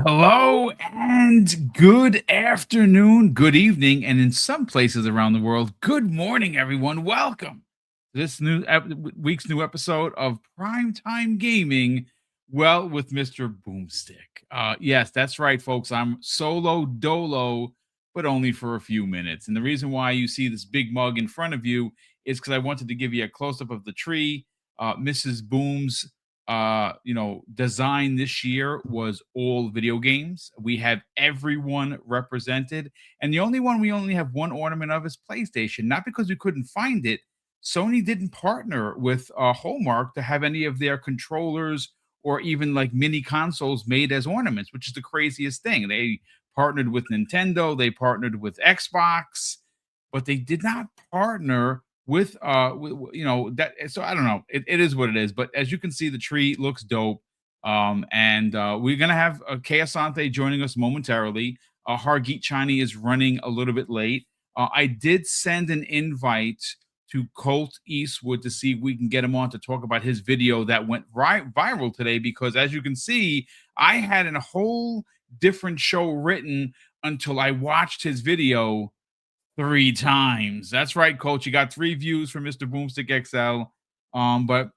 Hello and good afternoon, good evening, and in some places around the world, good morning, everyone. Welcome to this week's new episode of Primetime Gaming. Well, with Mr. Boomstick. Yes, that's right, folks. I'm solo dolo, but only for a few minutes. And the reason why you see this big mug in front of you is because I wanted to give you a close up of the tree. Mrs. Boom's design this year was all video games. We have everyone represented, and the only one we only have one ornament of is PlayStation. Not because we couldn't find it. Sony didn't partner with Hallmark to have any of their controllers or even like mini consoles made as ornaments, which is the craziest thing. They partnered with Nintendo, they partnered with Xbox, but they did not partner with that. So I don't know, it is what it is, but as you can see, the tree looks dope. And we're gonna have Kayasante joining us momentarily. Hargeet Chani is running a little bit late. I did send an invite to Colt Eastwood to see if we can get him on to talk about his video that went viral today, because as you can see, I had a whole different show written until I watched his video 3 times. That's right, Coach. You got 3 views from Mr. Boomstick XL. But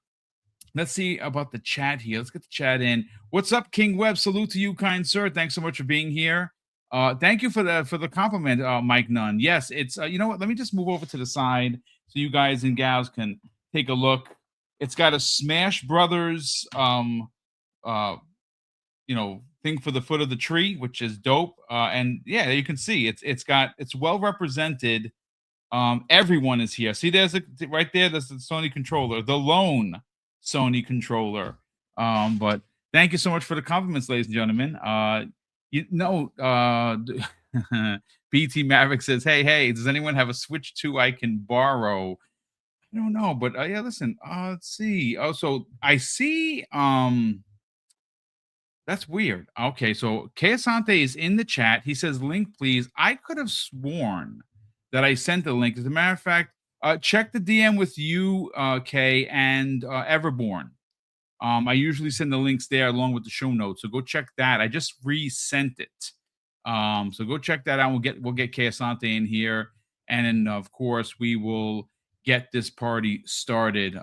let's see about the chat here. Let's get the chat in. What's up, King Webb? Salute to you, kind sir. Thanks so much for being here. Thank you for the compliment, Mike Nunn. Yes, it's you know what? Let me just move over to the side so you guys and gals can take a look. It's got a Smash Brothers uh thing for the foot of the tree, which is dope. And yeah, you can see it's well represented. Everyone is here. See, there's right there. There's the Sony controller, the lone Sony controller. But thank you so much for the compliments, ladies and gentlemen. BT Maverick says, "Hey, does anyone have a Switch 2 I can borrow?" I don't know, but yeah, listen. Let's see. Oh, so I see. That's weird. Okay, so Keasante is in the chat. He says, "Link, please." I could have sworn that I sent the link. As a matter of fact, check the DM with you, Kay, and Everborn. I usually send the links there along with the show notes. So go check that. I just resent it. So go check that out. We'll get Keasante in here, and then of course we will get this party started.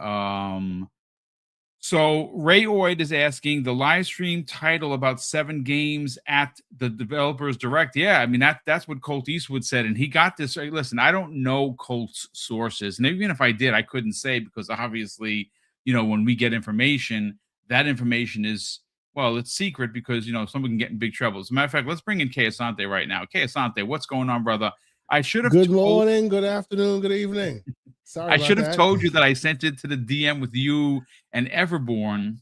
So Ray Oid is asking the live stream title about 7 games at the developers direct. Yeah, I mean that's what Colt Eastwood said, and he got this. Listen, I don't know Colt's sources, and even if I did, I couldn't say, because obviously, when we get information, that information is, well, it's secret, because someone can get in big trouble. As a matter of fact, let's bring in Keasante right now. Keasante, what's going on, brother? I should have Good morning, good afternoon, good evening. Sorry, I should have told you that I sent it to the DM with you and Everborn,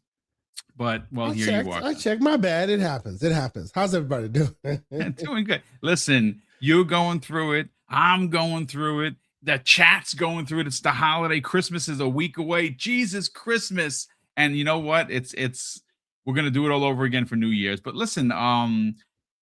but well, here you are. I checked. My bad. It happens. How's everybody doing? Doing good. Listen, you're going through it. I'm going through it. The chat's going through it. It's the holiday. Christmas is a week away. Jesus, Christmas! And you know what? We're gonna do it all over again for New Year's. But listen,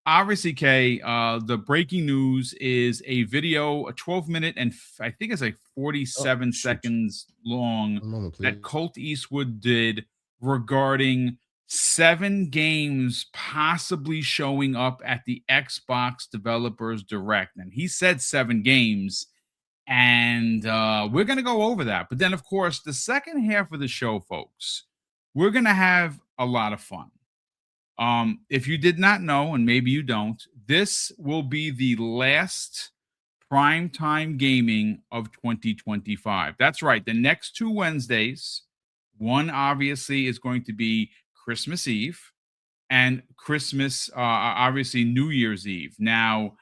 obviously, Kay, the breaking news is a video, a 12-minute and I think it's like 47 seconds long, that Colt Eastwood did regarding 7 games possibly showing up at the Xbox Developers Direct. And he said 7 games, and we're going to go over that. But then, of course, the second half of the show, folks, we're going to have a lot of fun. If you did not know, and maybe you don't, this will be the last primetime gaming of 2025. That's right. The next 2 Wednesdays, one obviously is going to be Christmas Eve, and Christmas, obviously New Year's Eve. Now,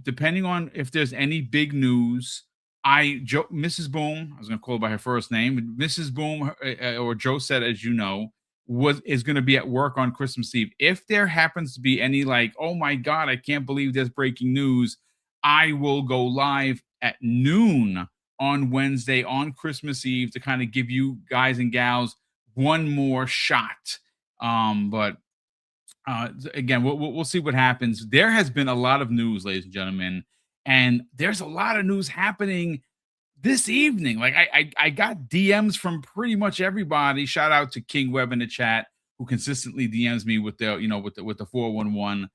depending on if there's any big news, Mrs. Boom, I was going to call her by her first name, Mrs. Boom, or Joe said, as you know, is going to be at work on Christmas Eve. If there happens to be any oh my God, I can't believe there's breaking news, I will go live at noon on Wednesday on Christmas Eve to kind of give you guys and gals one more shot. But again, we'll see what happens. There has been a lot of news, ladies and gentlemen, and there's a lot of news happening this evening. Like I got DMs from pretty much everybody. Shout out to King Webb in the chat. who consistently DMs me with the with the 411.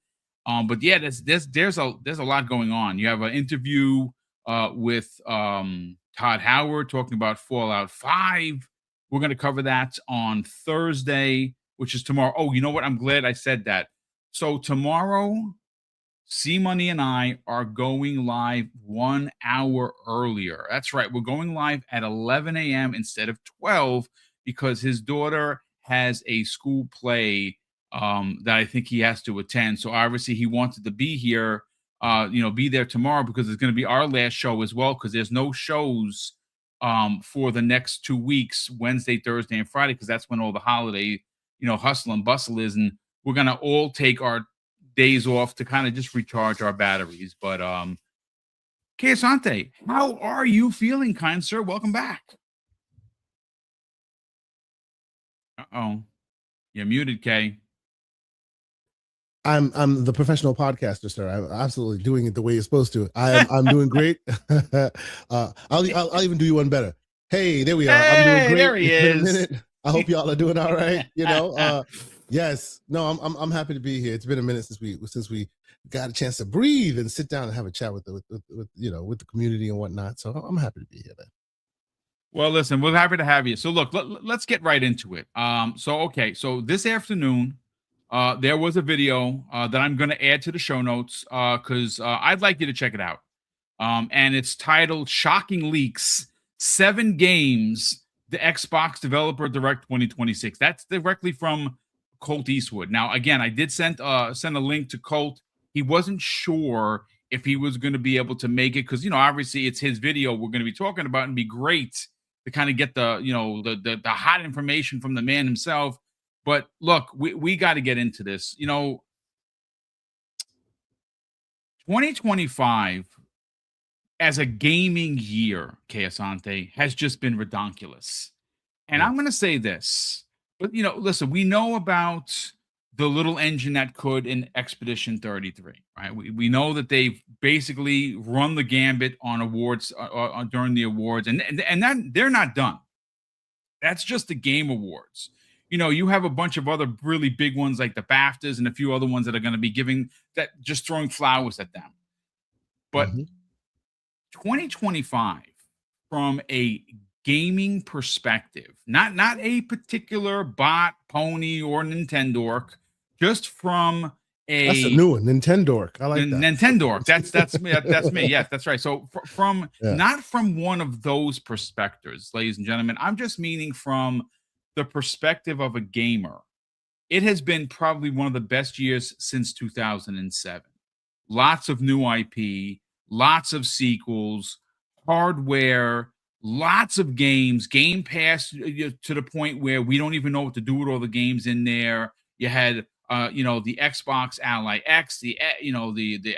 But yeah, there's a lot going on. You have an interview with Todd Howard talking about Fallout 5. We're going to cover that on Thursday, which is tomorrow. Oh, you know what? I'm glad I said that. So tomorrow, C Money and I are going live 1 hour earlier. That's right. We're going live at 11 a.m. instead of 12 because his daughter has a school play that I think he has to attend. So obviously he wanted to be here, be there tomorrow because it's going to be our last show as well because there's no shows for the next 2 weeks, Wednesday, Thursday, and Friday, because that's when all the holiday, hustle and bustle is. And we're going to all take our days off to kind of just recharge our batteries. But Kay Asante, how are you feeling, kind sir? Welcome back. Uh-oh. You're muted, Kay. I'm the professional podcaster, sir. I'm absolutely doing it the way you're supposed to. I'm doing great. I'll even do you one better. Hey, there we are. I'm doing great. There he it's is. Been a minute. I hope y'all are doing all right. Yes. No, I'm happy to be here. It's been a minute since we got a chance to breathe and sit down and have a chat with the community and whatnot. So I'm happy to be here, man. Well, listen, we're happy to have you. So look, let's get right into it. So this afternoon, there was a video that I'm going to add to the show notes because I'd like you to check it out. And it's titled "Shocking Leaks: 7 Games the Xbox Developer Direct 2026." That's directly from Colt Eastwood. Now, again, I did send a link to Colt. He wasn't sure if he was going to be able to make it because obviously it's his video we're going to be talking about, and be great to kind of get the hot information from the man himself. But look, we got to get into this. 2025 as a gaming year, Kay Asante, has just been redonkulous. And I'm going to say this, but listen, we know about the little engine that could in Expedition 33, right? We know that they've basically run the gambit on awards during the awards, and that they're not done. That's just the Game Awards. You have a bunch of other really big ones like the BAFTAs and a few other ones that are going to be just throwing flowers at them. But 2025, from a gaming perspective, not a particular bot, pony, or Nintendork, just from that's a new one, Nintendork. I like that. Nintendork. That's me. That's me. Yes, that's right. So not from one of those perspectives, ladies and gentlemen. I'm just meaning from the perspective of a gamer. It has been probably one of the best years since 2007. Lots of new IP, lots of sequels, hardware, lots of games, Game Pass to the point where we don't even know what to do with all the games in there. You had the Xbox Ally X, the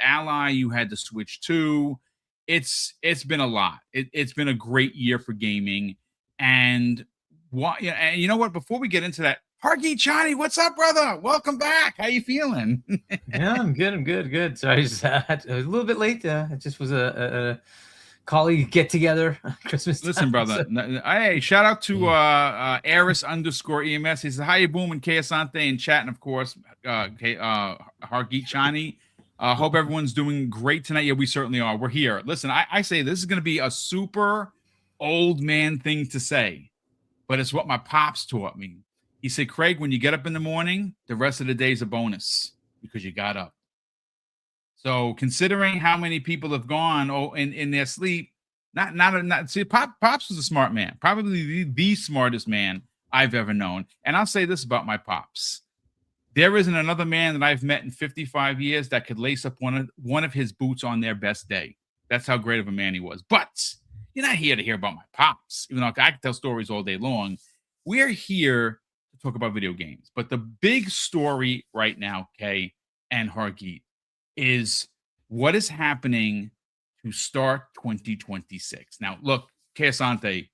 Ally, you had the Switch 2. It's been a lot. It's been a great year for gaming. And you know what? Before we get into that, Hargeet Chani, what's up, brother? Welcome back. How you feeling? Yeah, I'm good. So I was a little bit late. It just was a colleague get together Christmas. Listen, brother. Hey, shout out to Eris _EMS. He says, "How you booming, Kay Asante in chat?" And of course, Hargeet Chani. Hope everyone's doing great tonight. Yeah, we certainly are. We're here. Listen, I say this is going to be a super old man thing to say, but it's what my pops taught me. He said, "Craig, when you get up in the morning, the rest of the day is a bonus because you got up." So considering how many people have gone in their sleep, Pops was a smart man, probably the smartest man I've ever known. And I'll say this about my Pops. There isn't another man that I've met in 55 years that could lace up one of his boots on their best day. That's how great of a man he was. But you're not here to hear about my Pops, even though I can tell stories all day long. We're here to talk about video games. But the big story right now, Kay and Hargeet, is what is happening to start 2026. Now, look, Kay Asante,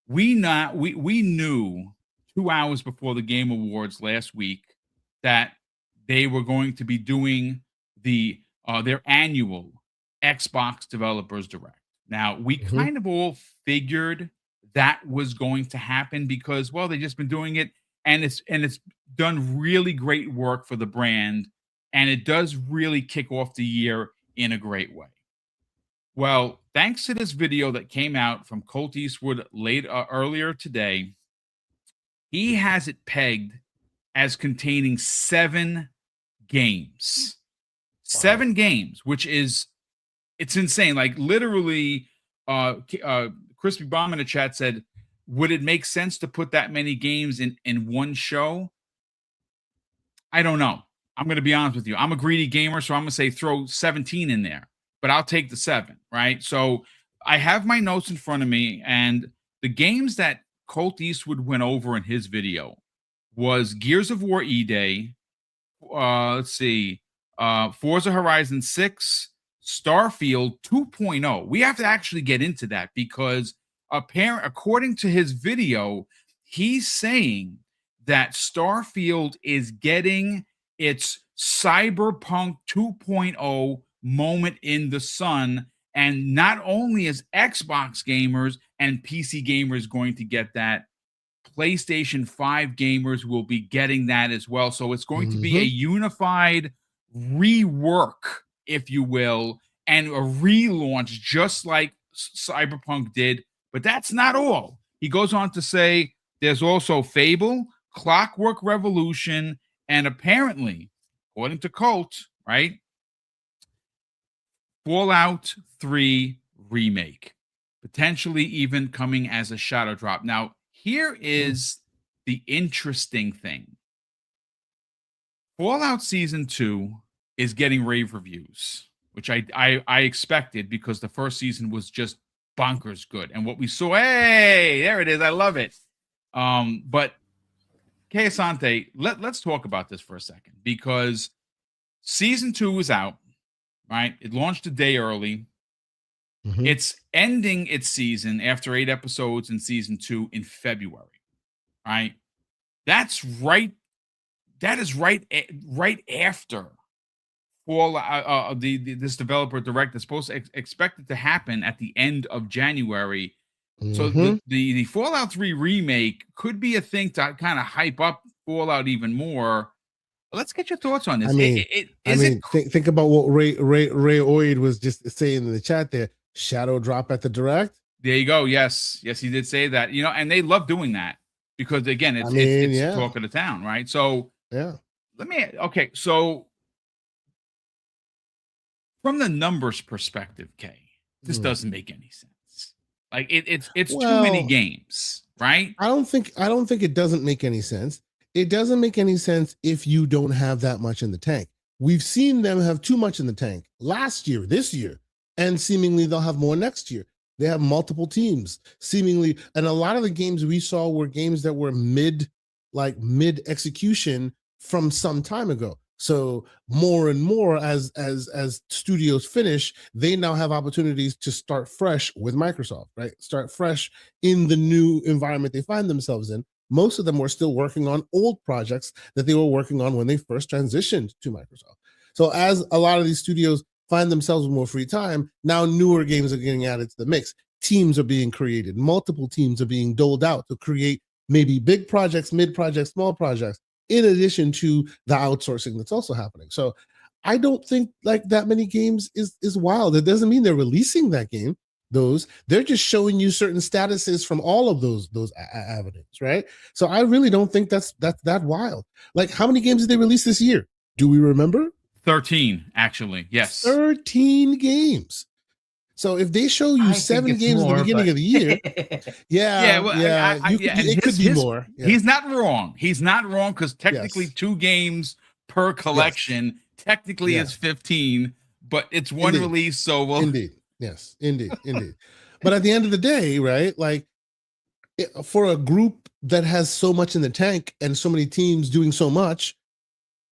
we knew 2 hours before the Game Awards last week that they were going to be doing their annual Xbox Developers Direct. Now, we kind of all figured that was going to happen because, well, they've just been doing it and it's done really great work for the brand, and it does really kick off the year in a great way. Well, thanks to this video that came out from Colt Eastwood earlier today, he has it pegged as containing 7 games. 7 games, which is it's insane. Like literally, Crispy Bomb in the chat said, would it make sense to put that many games in one show? I don't know. I'm going to be honest with you. I'm a greedy gamer, so I'm going to say throw 17 in there, but I'll take the 7, right? So I have my notes in front of me, and the games that Colt Eastwood went over in his video was Gears of War E-Day, let's see, Forza Horizon 6, Starfield 2.0. We have to actually get into that because according to his video, he's saying that Starfield is getting its Cyberpunk 2.0 moment in the sun. And not only is Xbox gamers and PC gamers going to get that, PlayStation 5 gamers will be getting that as well. So it's going to be a unified rework, if you will, and a relaunch just like Cyberpunk did. But that's not all. He goes on to say there's also Fable, Clockwork Revolution, and apparently, according to Colt, right, Fallout 3 remake, potentially even coming as a shadow drop. Now, here is the interesting thing. Fallout Season 2 is getting rave reviews, which I expected because the first season was just bonkers good. And what we saw, hey, there it is. I love it. But Kay Asante, let's talk about this for a second because Season 2 is out, right? It launched a day early. It's ending its season after 8 episodes in Season 2 in February, right? That's right. That is right after Fallout. This developer direct is supposed to expect it to happen at the end of January. So the Fallout 3 remake could be a thing to kind of hype up Fallout even more. Let's get your thoughts on this. Think about what Ray Oid was just saying in the chat there. Shadow drop at the direct. There you go. Yes, he did say that. And they love doing that because again, it's talk of the town, right? So so from the numbers perspective, Kay, this doesn't make any sense. Like it's too many games, right? I don't think it doesn't make any sense. It doesn't make any sense if you don't have that much in the tank. We've seen them have too much in the tank last year, this year, and seemingly they'll have more next year. They have multiple teams, seemingly, and a lot of the games we saw were games that were mid execution from some time ago. So more and more as studios finish, they now have opportunities to start fresh with Microsoft, right? Start fresh in the new environment they find themselves in. Most of them were still working on old projects that they were working on when they first transitioned to Microsoft. So as a lot of these studios find themselves with more free time, now newer games are getting added to the mix. Teams are being created. Multiple teams are being doled out to create maybe big projects, mid projects, small projects, in addition to the outsourcing that's also happening. So I don't think like that many games is wild. It doesn't mean they're releasing that game. They're just showing you certain statuses from all of those avenues, right? So I really don't think that's that wild. Like, how many games did they release this year? Do we remember? 13, actually. Yes. 13 games. So if they show you 7 games at the beginning of the year, it could be more. Yeah. He's not wrong. He's not wrong because technically 2 games per collection technically is 15, but it's one release. So indeed. Yes, indeed. But at the end of the day, right, like for a group that has so much in the tank and so many teams doing so much,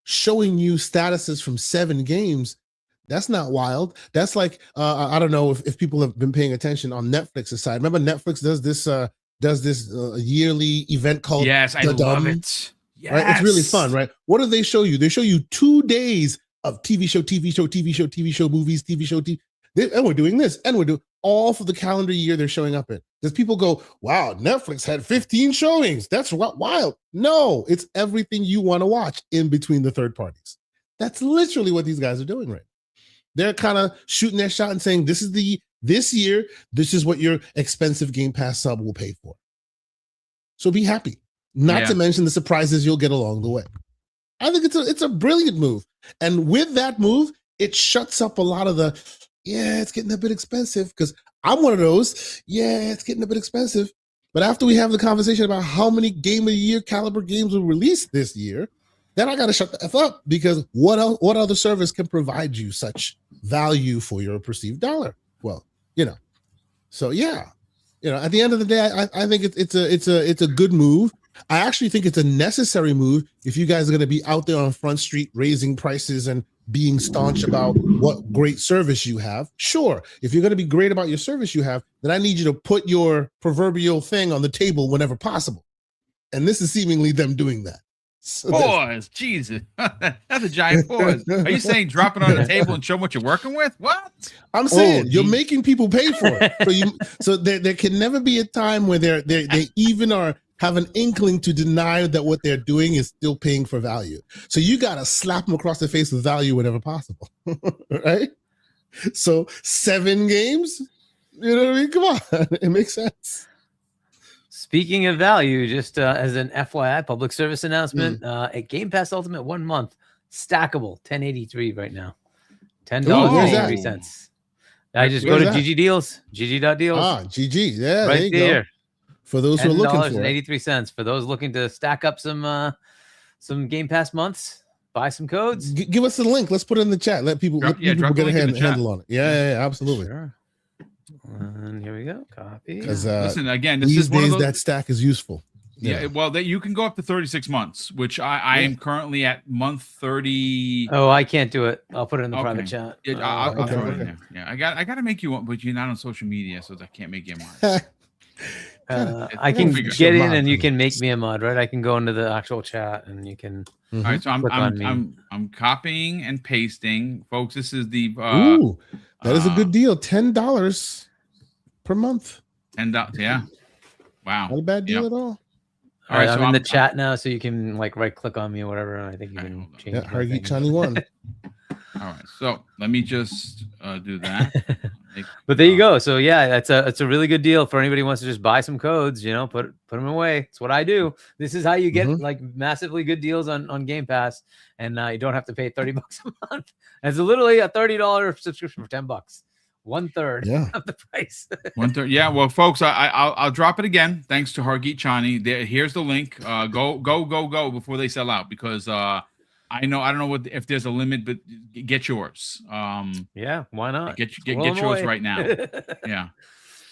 showing you statuses from 7 games, that's not wild. That's like, I don't know if people have been paying attention on Netflix's side. Remember Netflix does this yearly event called I love it. Yes. Right? It's really fun, right? What do they show you? They show you 2 days of TV show, movies, and we're doing this, and we're doing all for the calendar year they're showing up in. Because people go, wow, Netflix had 15 showings. That's wild. No, it's everything you want to watch in between the third parties. That's literally what these guys are doing right now. They're kind of shooting their shot and saying, this year, this is what your expensive Game Pass sub will pay for. So be happy. Not to mention the surprises you'll get along the way. I think it's a brilliant move. And with that move, it shuts up a lot of the, it's getting a bit expensive, because I'm one of those, it's getting a bit expensive. But after we have the conversation about how many Game of the Year caliber games will release this year, then I got to shut the F up, because what other service can provide you such value for your perceived dollar? Well, so at the end of the day, I think it's a good move. I actually think it's a necessary move if you guys are going to be out there on Front Street raising prices and being staunch about what great service you have. Sure, if you're going to be great about your service you have, then I need you to put your proverbial thing on the table whenever possible. And this is seemingly them doing that. So pause, Jesus. That's a giant pause. Are you saying drop it on the table and show them what you're working with? What? I'm saying you're making people pay for it. So there can never be a time where they even have an inkling to deny that what they're doing is still paying for value. So you got to slap them across the face with value whenever possible, right? So 7 games, you know what I mean? Come on, it makes sense. Speaking of value, just as an FYI, public service announcement, a Game Pass Ultimate 1 month, stackable, $10.83 right now. $10.83. I just go to GG Deals, GG.deals. GG, yeah, right there. For those who are looking for $10.83. For those looking to stack up some Game Pass months, buy some codes. Give us the link. Let's put it in the chat. Let people get a handle on it. Yeah, absolutely. Sure. And here we go. Copy. Because listen, again, this these is one days of those, that stack is useful. Yeah, well, you can go up to 36 months, which I am currently at month 30. Oh, I can't do it. I'll put it in the private chat. I'll throw it in there. Yeah, I got to make you one, but you're not on social media, so I can't make you a mod. I can get in and you can make me a mod, right? I can go into the actual chat and you can. All right, so I'm copying and pasting, folks. This is the ooh, that is a good deal. $10 per month. $10, yeah. Wow, not a bad deal at all. All right, I'm in the chat now, so you can like right click on me or whatever. And I think you can change. Yeah, Hargeet Chani 1. All right, so let me just do that. But there you go. So yeah, it's a really good deal for anybody who wants to just buy some codes. Put them away. It's what I do. This is how you get like massively good deals on Game Pass, and you don't have to pay $30 a month. It's literally a $30 subscription for $10. 1/3 of the price. 1/3. Yeah. Well, folks, I'll drop it again. Thanks to Hargeet Chani. Here's the link. Go before they sell out, because I don't know if there's a limit, but get yours. Yeah, why not? Get yours right now. Yeah.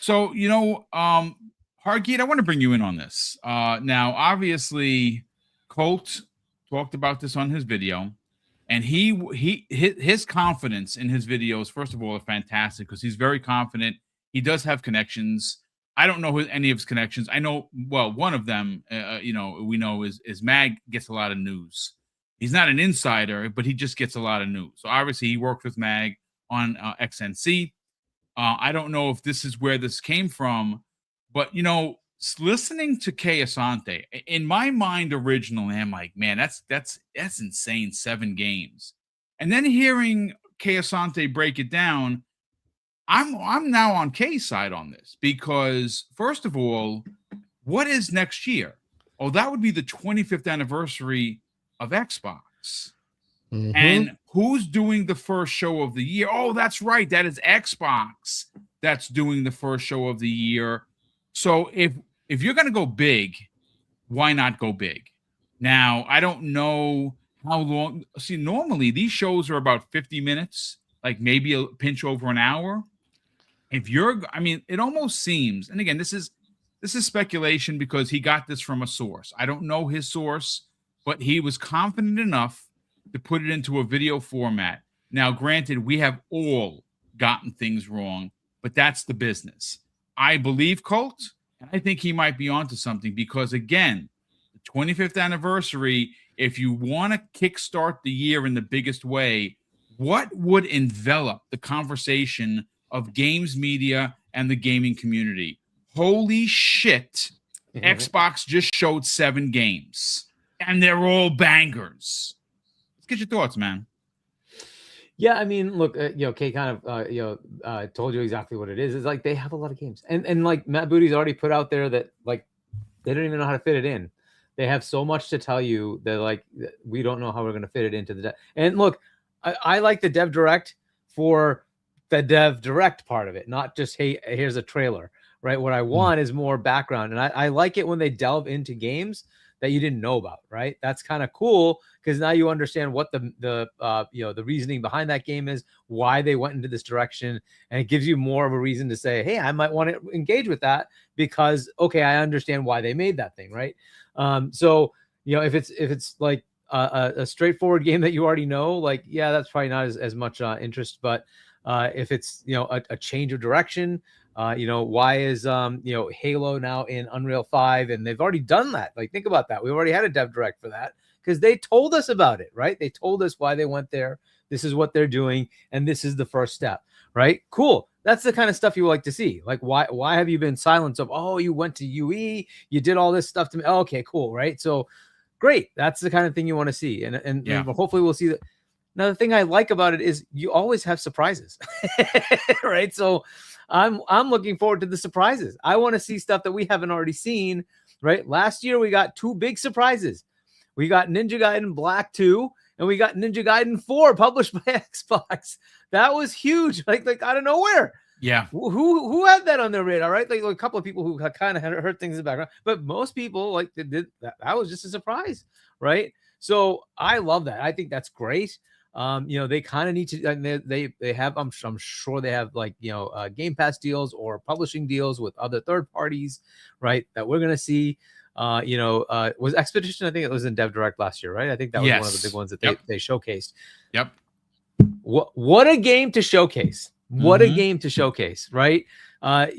So Hargeet, I want to bring you in on this. Now, obviously, Colt talked about this on his video. And his confidence in his videos, first of all, are fantastic, because he's very confident. He does have connections. I don't know any of his connections. I know, well, one of them, we know is Mag gets a lot of news. He's not an insider, but he just gets a lot of news. So obviously he worked with Mag on XNC. I don't know if this is where this came from, but listening to Kay Asante, in my mind originally, I'm like, man, that's insane, 7 games. And then hearing Kay Asante break it down, I'm now on Kay's side on this, because first of all, what is next year? Oh, that would be the 25th anniversary of Xbox. And who's doing the first show of the year? Oh, that's right, that is Xbox that's doing the first show of the year. So if you're going to go big, why not go big? Now, I don't know how long. See, normally these shows are about 50 minutes, like maybe a pinch over an hour. It almost seems, and again, this is speculation, because he got this from a source. I don't know his source, but he was confident enough to put it into a video format. Now, granted, we have all gotten things wrong, but that's the business. I believe Colt. I think he might be onto something, because, again, the 25th anniversary, if you want to kickstart the year in the biggest way, what would envelop the conversation of games media and the gaming community? holy shit, Xbox just showed 7 games and they're all bangers. Let's get your thoughts, man. Yeah, I mean, look, Kay kind of, told you exactly what it is. It's like they have a lot of games, and like Matt Booty's already put out there that like they don't even know how to fit it in. They have so much to tell you that like we don't know how we're going to fit it into the. And look, I like the Dev Direct for the Dev Direct part of it, not just hey, here's a trailer, right? What I want is more background, and I like it when they delve into games that you didn't know about, right? That's kind of cool because now you understand what the reasoning behind that game is, why they went into this direction, and it gives you more of a reason to say, hey, I might want to engage with that because okay, I understand why they made that thing, right? So if it's like a straightforward game that you already know, like yeah, that's probably not as much interest, but if it's a change of direction. Why is Halo now in Unreal 5? And they've already done that. Like, think about that. We've already had a Dev Direct for that because they told us about it, right? They told us why they went there. This is what they're doing, and this is the first step, right? Cool. That's the kind of stuff you like to see. Like, why have you been silent of, oh, you went to UE, you did all this stuff to me. Oh, okay, cool, right? So great. That's the kind of thing you want to see. And hopefully we'll see that. Now, the thing I like about it is you always have surprises, right? So I'm looking forward to the surprises. I want to see stuff that we haven't already seen, right? Last year, we got 2 big surprises. We got Ninja Gaiden Black 2, and we got Ninja Gaiden 4 published by Xbox. That was huge, like out of nowhere. Yeah. Who had that on their radar, right? Like a couple of people who kind of heard things in the background, but most people like did that. That was just a surprise, right? So I love that. I think that's great. They kind of need to, and they have, I'm sure they have like, Game Pass deals or publishing deals with other third parties, right? That we're going to see, was Expedition. I think it was in Dev Direct last year, right? I think that was one of the big ones that they showcased. Yep. What a game to showcase. What a game to showcase, right? And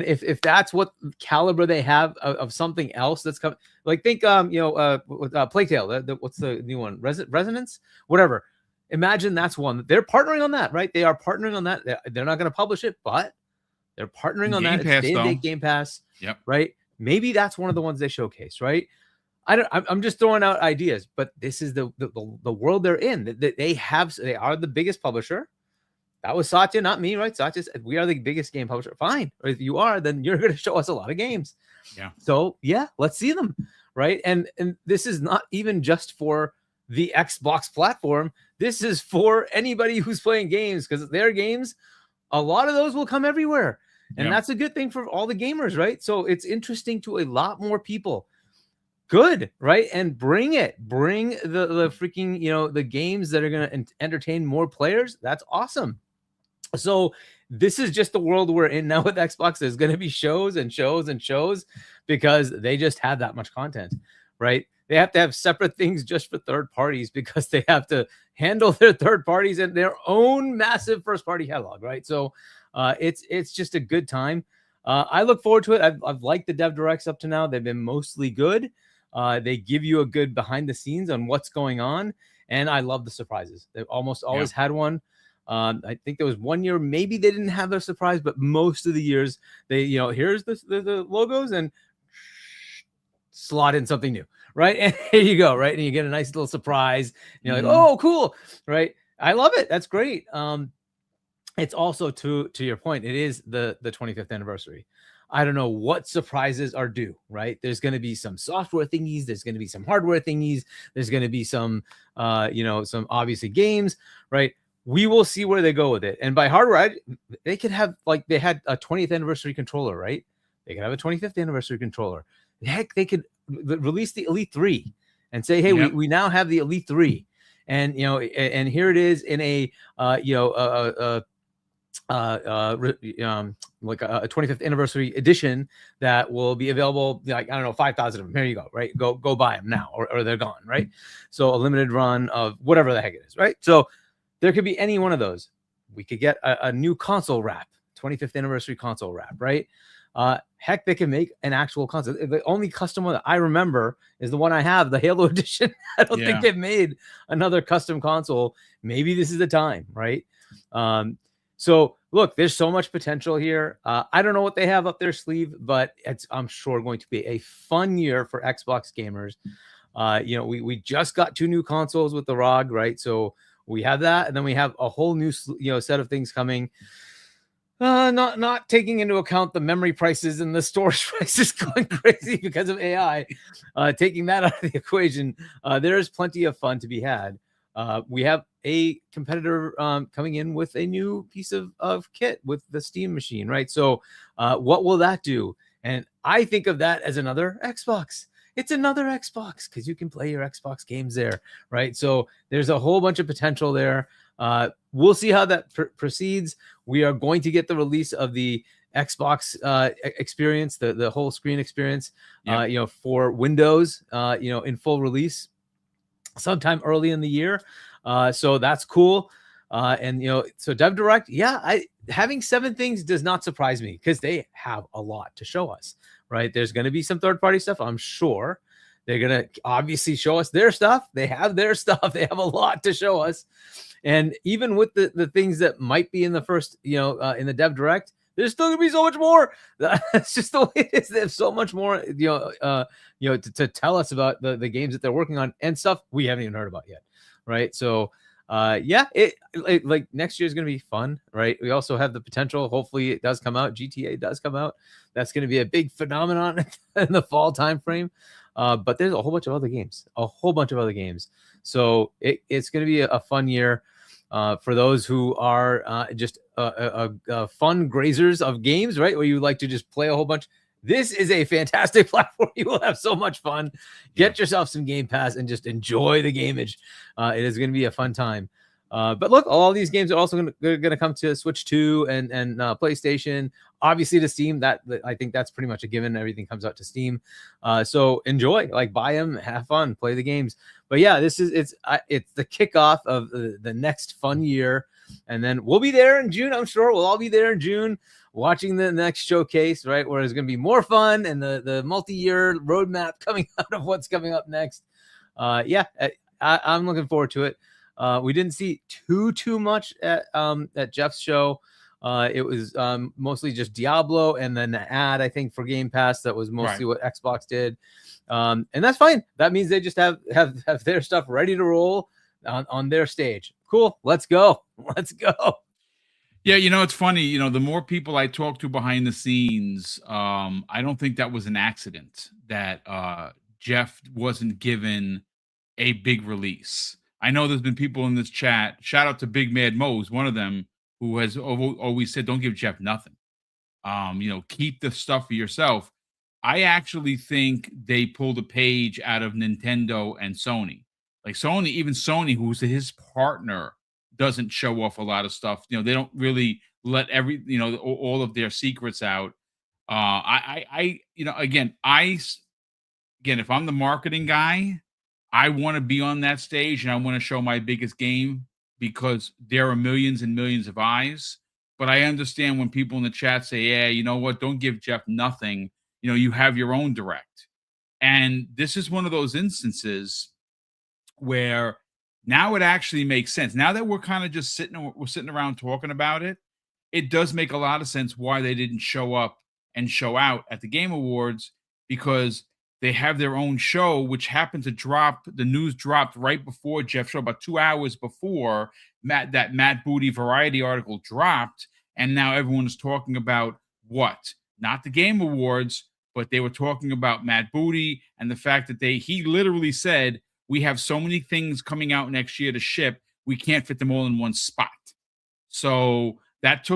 if that's what caliber they have of something else that's coming, like think, Plague Tale, what's the new one? Resonance, whatever. Imagine that's one. They're partnering on that, right? They are partnering on that. They're not going to publish it, but they're partnering on that. It's day-to-day Game Pass, right? Maybe that's one of the ones they showcase, right? I'm just throwing out ideas, but this is the world they're in. They are the biggest publisher. That was Satya, not me, right? Satya said, we are the biggest game publisher. Fine. Or if you are, then you're going to show us a lot of games. Yeah. So yeah, let's see them, right? And this is not even just for the Xbox platform. This is for anybody who's playing games, because their games, a lot of those will come everywhere. And that's a good thing for all the gamers, right? So it's interesting to a lot more people. Good, right? And bring the freaking, the games that are going to entertain more players. That's awesome. So this is just the world we're in now with Xbox. There's going to be shows and shows and shows because they just have that much content, right? They have to have separate things just for third parties because they have to handle their third parties and their own massive first party catalog, right? So it's just a good time. I look forward to it. I've liked the Dev Directs up to now. They've been mostly good. They give you a good behind the scenes on what's going on. And I love the surprises. They've almost always had one. I think there was one year, maybe they didn't have their surprise, but most of the years they, here's the logos and slot in something new, right? And here you go, right? And you get a nice little surprise. And you're like, oh, cool, right? I love it. That's great. It's also to your point, it is the 25th anniversary. I don't know what surprises are due, right? There's going to be some software thingies. There's going to be some hardware thingies. There's going to be some, some obviously games, right? We will see where they go with it. And by hardware, they could have, like, they had a 20th anniversary controller, right? They could have a 25th anniversary controller. Heck, they could release the Elite 3 and say, hey, we now have the Elite 3. And, and here it is in a, like a 25th anniversary edition that will be available, like, I don't know, 5,000 of them. Here you go, right? Go buy them now, or they're gone, right? So a limited run of whatever the heck it is, right? So there could be any one of those. We could get a new console wrap, 25th anniversary console wrap, right? Heck, they can make an actual console. The only custom one that I remember is the one I have, the Halo edition. I don't think they've made another custom console. Maybe this is the time, right? So look, there's so much potential here. I don't know what they have up their sleeve, but I'm sure going to be a fun year for Xbox gamers. We just got 2 new consoles with the ROG, right? So we have that, and then we have a whole new set of things coming. Not taking into account the memory prices and the storage prices going crazy because of AI. Taking that out of the equation, there is plenty of fun to be had. We have a competitor coming in with a new piece of kit with the Steam machine, right? So what will that do? And I think of that as another Xbox. It's another Xbox because you can play your Xbox games there, right? So there's a whole bunch of potential there. We'll see how that proceeds. We are going to get the release of the Xbox experience, the whole screen experience, for Windows, in full release sometime early in the year. So that's cool. So Dev Direct, having 7 things does not surprise me because they have a lot to show us, right? There's going to be some third-party stuff, I'm sure. They're going to obviously show us their stuff. They have their stuff. They have a lot to show us. And even with the things that might be in the first, in the Dev Direct, there's still gonna be so much more. That's just the way it is. There's so much more, to tell us about the games that they're working on and stuff we haven't even heard about yet, right? So, like next year is gonna be fun, right? We also have the potential. Hopefully, it does come out. GTA does come out. That's gonna be a big phenomenon in the fall timeframe. But there's a whole bunch of other games. So it's gonna be a fun year. For those who are just fun grazers of games, right? Where you like to just play a whole bunch. This is a fantastic platform. You will have so much fun. Get yourself some Game Pass and just enjoy the gameage. It is going to be a fun time. But look, all these games are also going to come to Switch 2 and PlayStation. Obviously to Steam. That I think that's pretty much a given. Everything comes out to Steam. So enjoy, like buy them, have fun, play the games. But yeah, it's the kickoff of the next fun year, and then we'll be there in June. I'm sure we'll all be there in June, watching the next showcase, right? Where it's going to be more fun and the multi-year roadmap coming out of what's coming up next. I'm looking forward to it. We didn't see too much at Jeff's show. It was mostly just Diablo and then the ad, I think, for Game Pass. That was mostly what Xbox did. And that's fine. That means they just have their stuff ready to roll on their stage. Cool. Let's go. Yeah, it's funny. The more people I talk to behind the scenes, I don't think that was an accident that Jeff wasn't given a big release. I know there's been people in this chat. Shout out to Big Mad Mo's, one of them, who has always said, "Don't give Jeff nothing. Keep the stuff for yourself." I actually think they pulled a page out of Nintendo and Sony. Like even Sony, who's his partner, doesn't show off a lot of stuff. They don't really let all of their secrets out. Again, if I'm the marketing guy, I want to be on that stage and I want to show my biggest game because there are millions and millions of eyes. But I understand when people in the chat say, "Yeah, you know what? Don't give Jeff nothing. You have your own direct." And this is one of those instances where now it actually makes sense. Now that we're kind of just sitting around talking about it, it does make a lot of sense why they didn't show up and show out at the Game Awards, because they have their own show, which happened to drop. The news dropped right before Jeff's show, about 2 hours before that Matt Booty Variety article dropped. And now everyone is talking about what? Not the Game Awards, but they were talking about Matt Booty and the fact that he literally said, "We have so many things coming out next year to ship, we can't fit them all in one spot." So that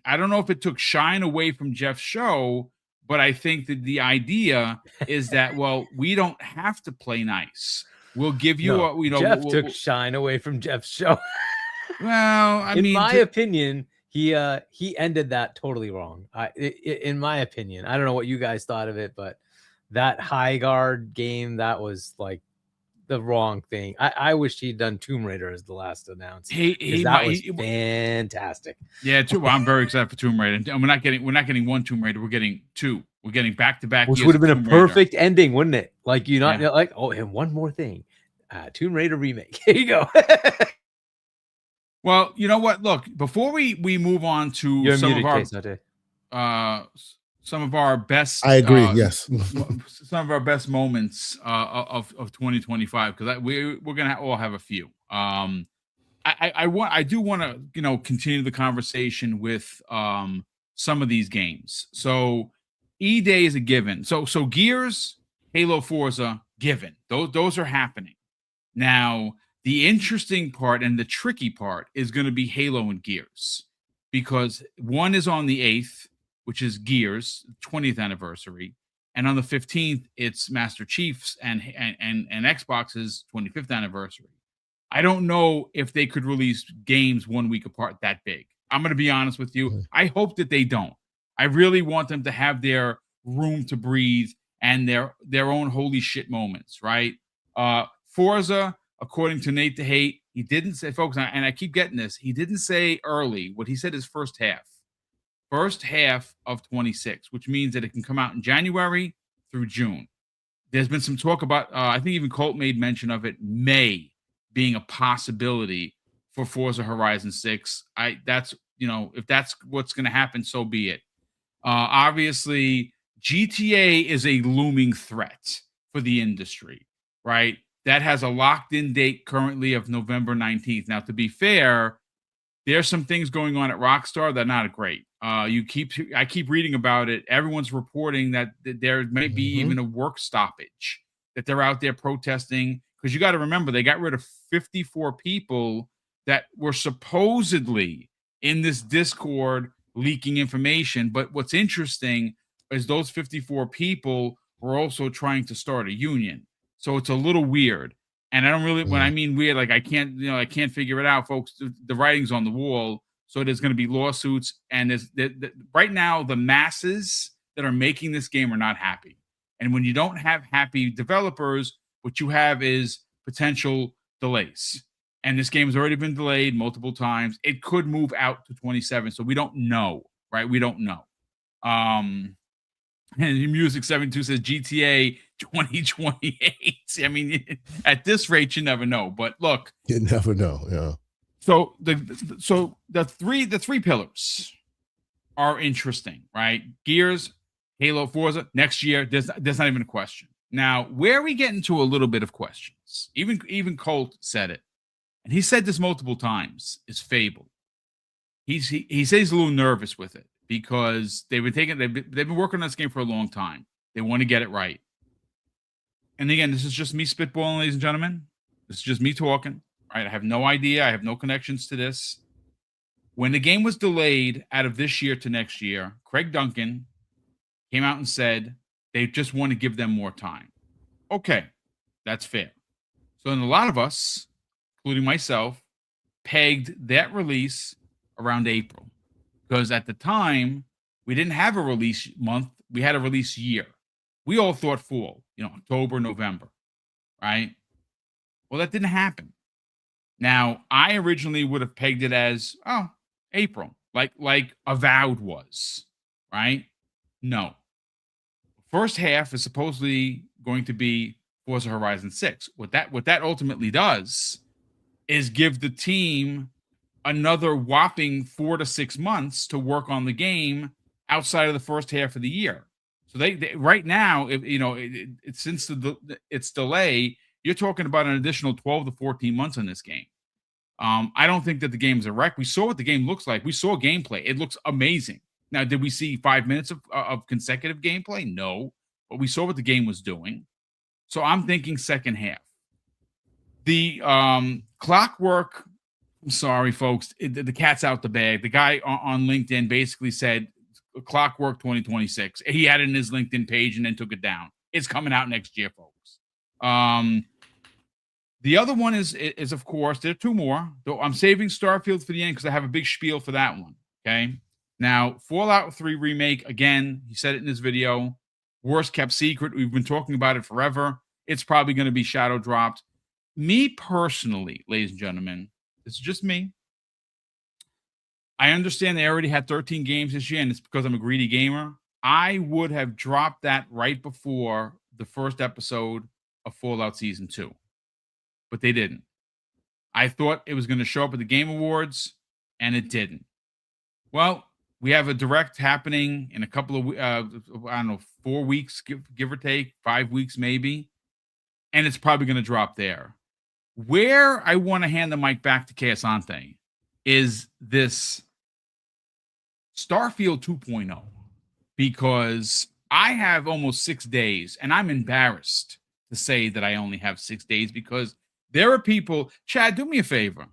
I don't know if it took shine away from Jeff's show, but I think that the idea is that, well, we don't have to play nice. We'll give you Jeff took shine away from Jeff's show. Well, in my opinion, he ended that totally wrong. In my opinion, I don't know what you guys thought of it, but that high guard game, that was like the wrong thing. I wished he'd done Tomb Raider as the last announcement. That was fantastic. Yeah, too. Well, I'm very excited for Tomb Raider. And we're not getting one Tomb Raider. We're getting 2. We're getting back-to-back. Which would have been a perfect ending, wouldn't it? Like like, oh, and one more thing, Tomb Raider remake. Here you go. Well, you know what? Look, before we move on to You're some of muted, our Case. some of our best I agree. Yes. some of our best moments of 2025, because we're gonna all have a few. I do want to continue the conversation with some of these games. So E-Day is a given. So Gears, Halo, Forza, given. Those are happening. Now, the interesting part and the tricky part is going to be Halo and Gears, because one is on the 8th, which is Gears 20th anniversary, and on the 15th it's Master Chief's and Xbox's 25th anniversary. I don't know if they could release games 1 week apart that big. I'm going to be honest with you. I hope that they don't. I really want them to have their room to breathe and their own holy shit moments, right? Forza, according to Nate the Hate, he didn't say, folks, and I keep getting this, he didn't say early. What he said is first half of 26, which means that it can come out in January through June. There's been some talk about, I think even Colt made mention of it, May being a possibility for Forza Horizon 6. That's, if that's what's going to happen, so be it. Obviously, GTA is a looming threat for the industry, right? That has a locked-in date currently of November 19th. Now, to be fair, there's some things going on at Rockstar that are not great. I keep reading about it. Everyone's reporting that there may be even a work stoppage, that they're out there protesting, because you got to remember, they got rid of 54 people that were supposedly in this Discord leaking information. But what's interesting is those 54 people were also trying to start a union. So it's a little weird. And I don't really, when I mean weird, like I can't figure it out, folks. The writing's on the wall. So there's going to be lawsuits. And right now, the masses that are making this game are not happy. And when you don't have happy developers, what you have is potential delays. And this game has already been delayed multiple times. It could move out to 27. So we don't know, right? We don't know. And Music 72 says GTA 2028. I mean, at this rate, you never know. But look, you never know. Yeah. So the three pillars are interesting, right? Gears, Halo, Forza. Next year, there's not even a question. Now, where we get into a little bit of questions, even Colt said it, and he said this multiple times, is Fable. He says he's a little nervous with it, because they've been working on this game for a long time. They want to get it right. And again, this is just me spitballing, ladies and gentlemen. This is just me talking. Right? I have no idea. I have no connections to this. When the game was delayed out of this year to next year, Craig Duncan came out and said they just want to give them more time. Okay, that's fair. So then a lot of us, including myself, pegged that release around April. Because at the time, we didn't have a release month. We had a release year. We all thought fall, October, November, right? Well, that didn't happen. Now, I originally would have pegged it as, April, like Avowed was, right? No. First half is supposedly going to be Forza Horizon 6. What that ultimately does is give the team another whopping 4 to 6 months to work on the game outside of the first half of the year. So they right now, since its delay, you're talking about an additional 12 to 14 months on this game. I don't think that the game's a wreck. We saw what the game looks like. We saw gameplay. It looks amazing. Now, did we see 5 minutes of consecutive gameplay? No, but we saw what the game was doing. So I'm thinking second half. The Clockwork, I'm sorry, folks, the cat's out the bag. The guy on LinkedIn basically said Clockwork 2026. He had it in his LinkedIn page and then took it down. It's coming out next year, folks. The other one is of course, there are two more, though I'm saving Starfield for the end because I have a big spiel for that one. Okay. Now, Fallout 3 Remake, again, he said it in his video, worst kept secret. We've been talking about it forever. It's probably going to be shadow dropped. Me personally, ladies and gentlemen, this is just me. I understand they already had 13 games this year, and it's because I'm a greedy gamer. I would have dropped that right before the first episode of Fallout Season 2. But they didn't. I thought it was going to show up at the Game Awards, and it didn't. Well, we have a direct happening in a couple of, I don't know, 4 weeks, give or take, 5 weeks maybe, and it's probably going to drop there. Where I want to hand the mic back to Casante is this Starfield 2.0, because I have almost 6 days, and I'm embarrassed to say that I only have 6 days, because there are people. Chad, do me a favor.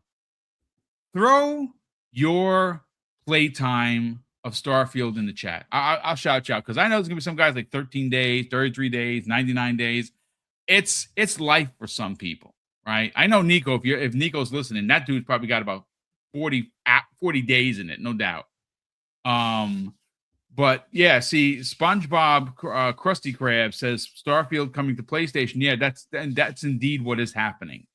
Throw your playtime of Starfield in the chat. I'll shout you out, because I know there's gonna be some guys like 13 days, 33 days, 99 days. It's life for some people, right? I know Nico. If Nico's listening, that dude's probably got about 40 days in it, no doubt. But yeah, see, SpongeBob Krusty Krab says Starfield coming to PlayStation. Yeah, that's indeed what is happening.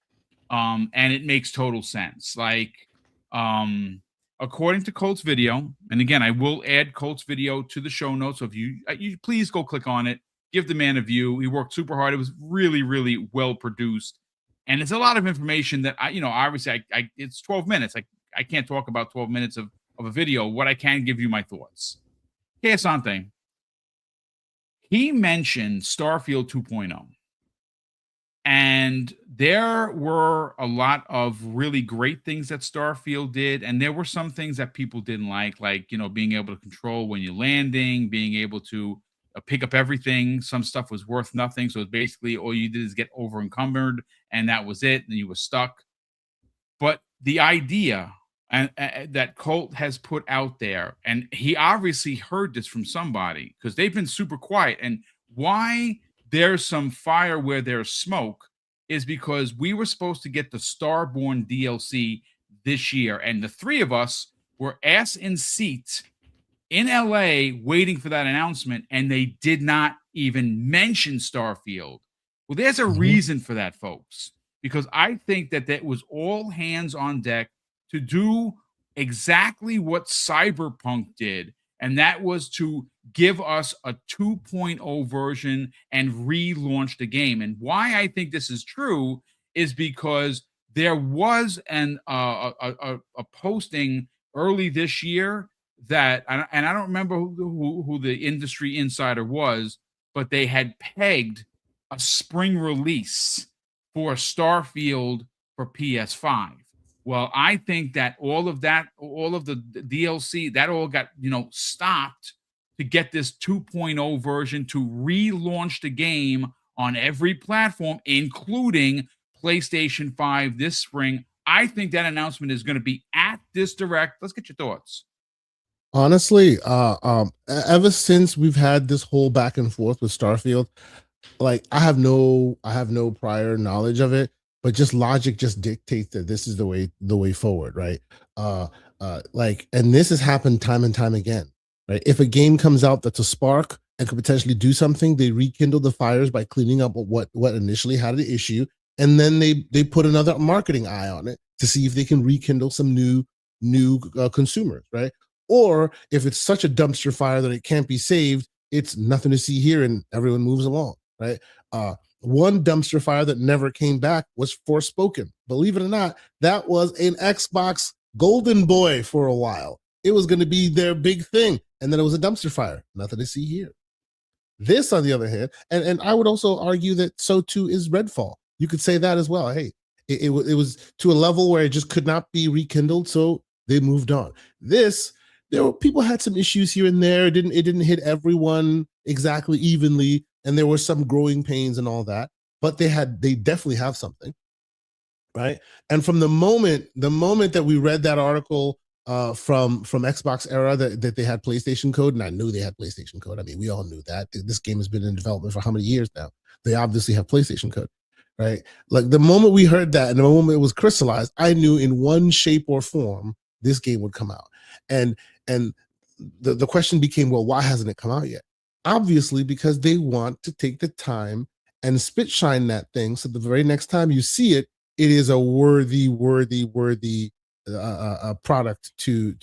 And it makes total sense. Like, according to Colt's video, and again, I will add Colt's video to the show notes. So if you please go click on it, give the man a view. He worked super hard. It was really, really well produced, and it's a lot of information that obviously it's 12 minutes. I can't talk about 12 minutes of a video. What I can give you my thoughts. Here's something. He mentioned Starfield 2.0. And there were a lot of really great things that Starfield did. And there were some things that people didn't like, being able to control when you're landing, being able to pick up everything. Some stuff was worth nothing. So it's basically all you did is get over encumbered, and that was it. And you were stuck. But the idea that Colt has put out there, and he obviously heard this from somebody, because they've been super quiet. And why there's some fire where there's smoke is because we were supposed to get the Starborn DLC this year, and the three of us were ass in seats in LA waiting for that announcement, and they did not even mention Starfield. Well, there's a reason for that, folks, because I think that was all hands on deck to do exactly what Cyberpunk did, and that was to give us a 2.0 version and relaunch the game. And why I think this is true is because there was a posting early this year that, and I don't remember who the industry insider was, but they had pegged a spring release for Starfield for PS5. Well, I think that all of the DLC, that all got, stopped to get this 2.0 version to relaunch the game on every platform, including PlayStation 5 this spring. I think that announcement is going to be at this direct. Let's get your thoughts. Honestly, ever since we've had this whole back and forth with Starfield, like I have no prior knowledge of it, but just logic just dictates that this is the way forward, right? And this has happened time and time again, right? If a game comes out that's a spark and could potentially do something, they rekindle the fires by cleaning up what initially had the issue, and then they put another marketing eye on it to see if they can rekindle some new consumers, right? Or if it's such a dumpster fire that it can't be saved, it's nothing to see here, and everyone moves along, right? One dumpster fire that never came back was Forspoken. Believe it or not, that was an Xbox golden boy for a while. It was going to be their big thing, and then it was a dumpster fire. Nothing to see here. This, on the other hand, and I would also argue that so too is Redfall. You could say that as well. Hey, it was to a level where it just could not be rekindled, so they moved on. People had some issues here and there. It didn't hit everyone exactly evenly, and there were some growing pains and all that. But they definitely have something, right? And from the moment that we read that article from Xbox era that they had PlayStation code, and I knew they had PlayStation code. I mean, we all knew that. This game has been in development for how many years now? They obviously have PlayStation code, right? Like the moment we heard that and the moment it was crystallized, I knew in one shape or form this game would come out. And the question became, well, why hasn't it come out yet? Obviously, because they want to take the time and spit shine that thing, so the very next time you see it, it is a worthy product to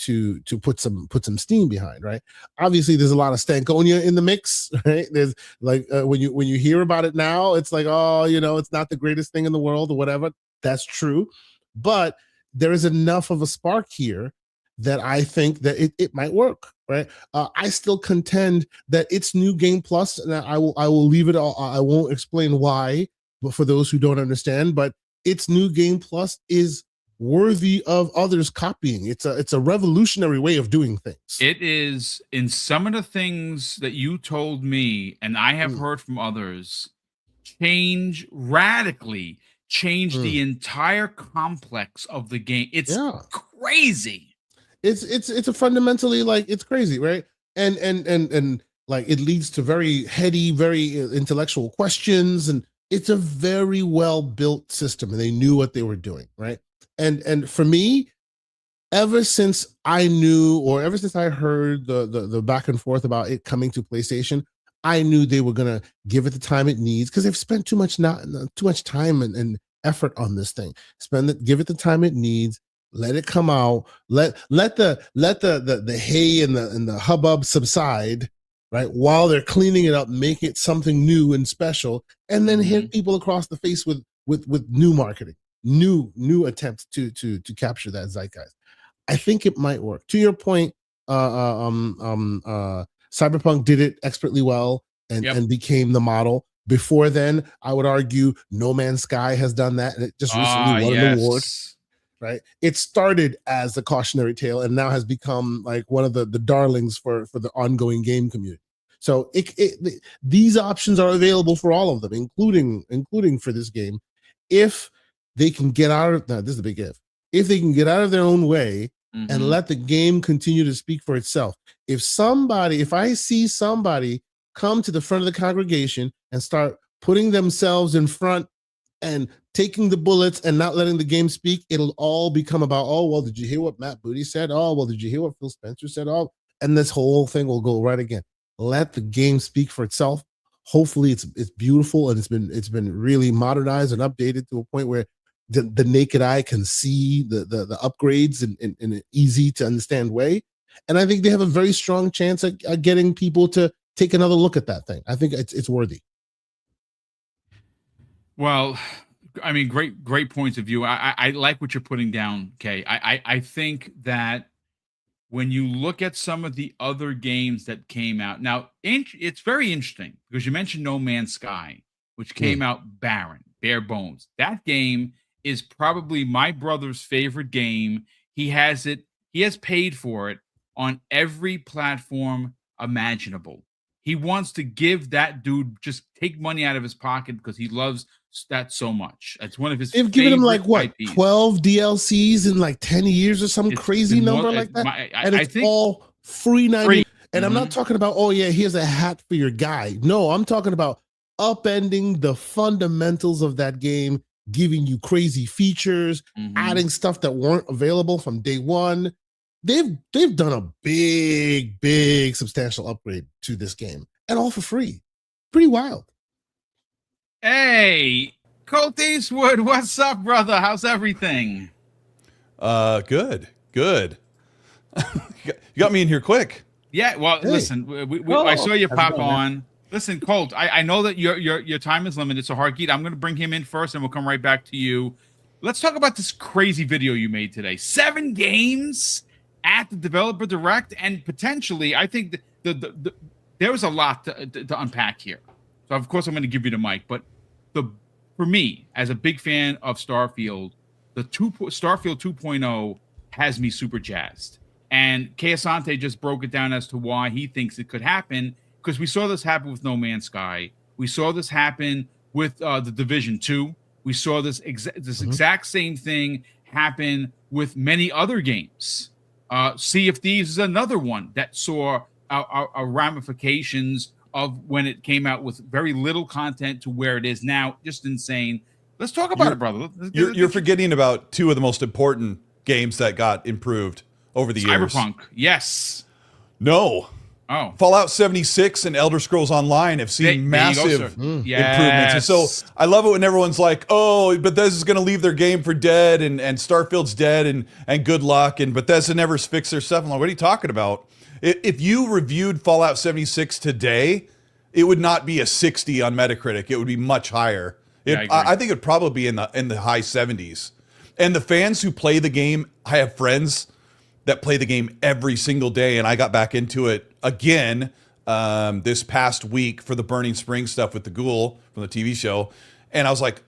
put some steam behind, right? Obviously, there's a lot of Stankonia in the mix, right? There's like when you hear about it now, it's like, oh, it's not the greatest thing in the world or whatever. That's true, but there is enough of a spark here that I think that it might work, right? I still contend that it's New Game Plus, and I will leave it all. I won't explain why, but for those who don't understand, but its New Game Plus is worthy of others copying. It's a revolutionary way of doing things. It is, in some of the things that you told me, and I have heard from others, radically change the entire complex of the game. It's crazy. It's a fundamentally, like, it's crazy, right? And like, it leads to very heady, very intellectual questions, and it's a very well built system, and they knew what they were doing, right? And for me, ever since I heard the back and forth about it coming to PlayStation, I knew they were gonna give it the time it needs, because they've spent too much time and effort on this thing. Give it the time it needs. Let it come out. Let the hay and the hubbub subside, right? While they're cleaning it up, make it something new and special, and then hit people across the face with new marketing, new attempts to capture that zeitgeist. I think it might work. To your point, Cyberpunk did it expertly well and became the model. Before then, I would argue No Man's Sky has done that, and it just recently won an award. Right, it started as a cautionary tale and now has become like one of the darlings for the ongoing game community. So these options are available for all of them, including for this game, if they can get out of this is a big if they can get out of their own way and let the game continue to speak for itself. If I see somebody come to the front of the congregation and start putting themselves in front and taking the bullets and not letting the game speak, it'll all become about, oh, well, did you hear what Matt Booty said? Oh, well, did you hear what Phil Spencer said? Oh, and this whole thing will go right again. Let the game speak for itself. Hopefully it's beautiful, and it's been really modernized and updated to a point where the naked eye can see the upgrades in an easy to understand way. And I think they have a very strong chance at getting people to take another look at that thing. I think it's worthy. Well, I mean, great points of view. I like what you're putting down, Kay. I think that when you look at some of the other games that came out, now it's very interesting because you mentioned No Man's Sky, which came out bare bones. That game is probably my brother's favorite game. He has paid for it on every platform imaginable. He wants to give that dude, just take money out of his pocket because he loves that so much. It's one of his. They've given him like what, IPs. 12 DLCs in like 10 years or some crazy number like that. I think all free 90. And I'm not talking about, oh yeah, here's a hat for your guy. No, I'm talking about upending the fundamentals of that game, giving you crazy features, adding stuff that weren't available from day one. They've done a big substantial upgrade to this game, and all for free. Pretty wild. Hey, Colt Eastwood, what's up, brother? How's everything? Good. You got me in here quick. Yeah, well, listen, I saw you pop on. Listen, Colt, I know that your time is limited, so Hargeet, I'm going to bring him in first, and we'll come right back to you. Let's talk about this crazy video you made today. 7 games at the Developer Direct, and potentially, I think there was a lot to unpack here. So, of course, I'm going to give you the mic. But for me, as a big fan of Starfield, Starfield 2.0 has me super jazzed. And Kay Asante just broke it down as to why he thinks it could happen, because we saw this happen with No Man's Sky. We saw this happen with The Division 2. We saw this exact same thing happen with many other games. Sea of Thieves is another one that saw ramifications of when it came out with very little content to where it is now. Just insane. Let's talk about it, brother. You're forgetting about 2 of the most important games that got improved over the years. Cyberpunk, yes. No. Oh. Fallout 76 and Elder Scrolls Online have seen massive improvements. And so I love it when everyone's like, oh, Bethesda's going to leave their game for dead, and Starfield's dead, and good luck, and Bethesda never fixed their stuff. I'm like, what are you talking about? If you reviewed Fallout 76 today, it would not be a 60 on Metacritic. It would be much higher. I think it'd probably be in the high 70s. And the fans who play the game, I have friends that play the game every single day, and I got back into it again this past week for the Burning Spring stuff with the Ghoul from the TV show. And I was like,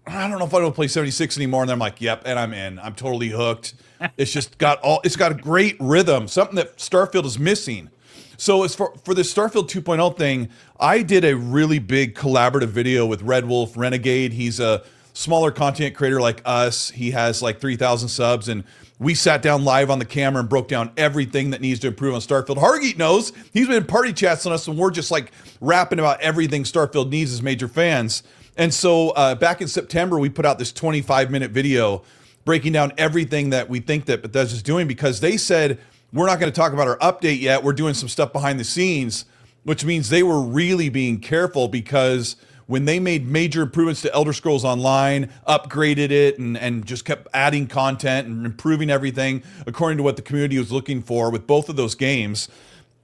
I don't know if I want to play 76 anymore. And I'm like, yep, and I'm in. I'm totally hooked. It's got a great rhythm, something that Starfield is missing. So as for this Starfield 2.0 thing, I did a really big collaborative video with Red Wolf Renegade. He's a smaller content creator like us. He has like 3,000 subs, and we sat down live on the camera and broke down everything that needs to improve on Starfield. Hargeet knows. He's been party chats on us, and we're just like rapping about everything Starfield needs as major fans. And so back in September, we put out this 25-minute video breaking down everything that we think that Bethesda's doing, because they said, we're not going to talk about our update yet. We're doing some stuff behind the scenes, which means they were really being careful, because when they made major improvements to Elder Scrolls Online, upgraded it, and just kept adding content and improving everything according to what the community was looking for with both of those games,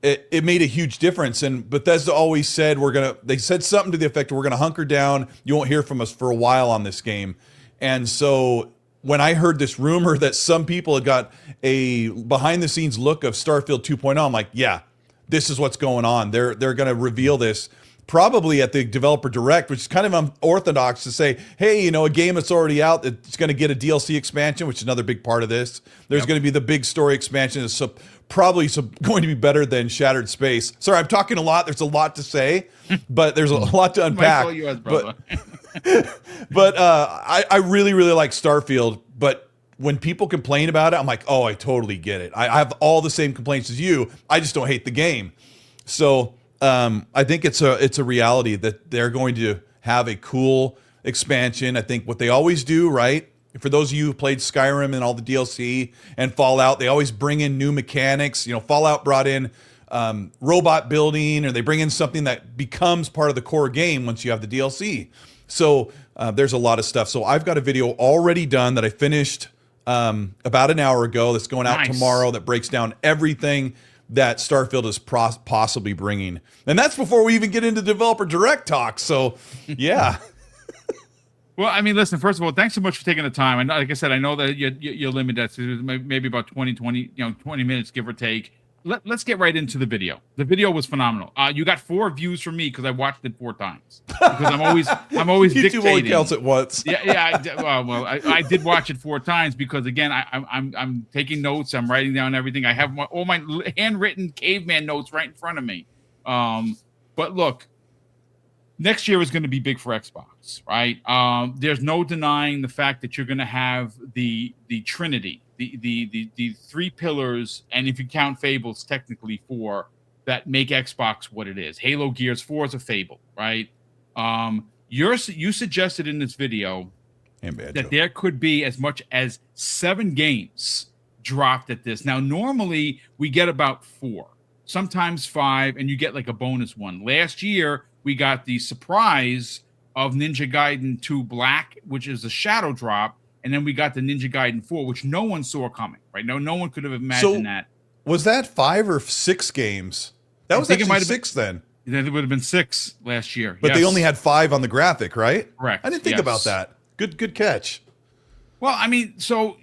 it made a huge difference. And Bethesda always said, they said something to the effect of, we're going to hunker down. You won't hear from us for a while on this game. And so when I heard this rumor that some people had got a behind the scenes look of Starfield 2.0, I'm like, yeah, this is what's going on. They're going to reveal this probably at the developer direct, which is kind of unorthodox to say, hey, a game that's already out, it's going to get a DLC expansion, which is another big part of this. There's going to be the big story expansion. It's probably going to be better than Shattered Space. Sorry, I'm talking a lot. There's a lot to say, but there's a lot to unpack. But I really, really like Starfield. But when people complain about it, I'm like, oh, I totally get it. I have all the same complaints as you. I just don't hate the game. So I think it's a reality that they're going to have a cool expansion. I think what they always do, right? For those of you who played Skyrim and all the DLC and Fallout, they always bring in new mechanics. Fallout brought in robot building, or they bring in something that becomes part of the core game once you have the DLC. So there's a lot of stuff. So I've got a video already done that I finished about an hour ago that's going out tomorrow, that breaks down everything that Starfield is possibly bringing. And that's before we even get into developer direct talk. So yeah. Well, I mean, listen, first of all, thanks so much for taking the time. And like I said, I know that you're limited to maybe about 20 minutes, give or take. Let's get right into the video. The video was phenomenal. You got 4 views from me because I watched it 4 times. Because I'm always YouTube dictating. only counts at once. I did watch it 4 times because, again, I'm taking notes. I'm writing down everything. I have all my handwritten caveman notes right in front of me. But look, next year is going to be big for Xbox, right? There's no denying the fact that you're going to have the Trinity, the 3 pillars, and if you count Fables, technically 4, that make Xbox what it is. Halo, Gears, 4 is a Fable, right? You suggested in this video that there could be as much as 7 games dropped at this. Now, normally we get about 4, sometimes 5, and you get like a bonus one. Last year, we got the surprise of Ninja Gaiden 2 Black, which is a shadow drop, and then we got the Ninja Gaiden 4, which no one saw coming, right? No one could have imagined that. Was that 5 or 6 games? That was actually 6 then. It would have been 6 last year. But they only had 5 on the graphic, right? Correct. I didn't think about that. Good catch. Well, I mean, so,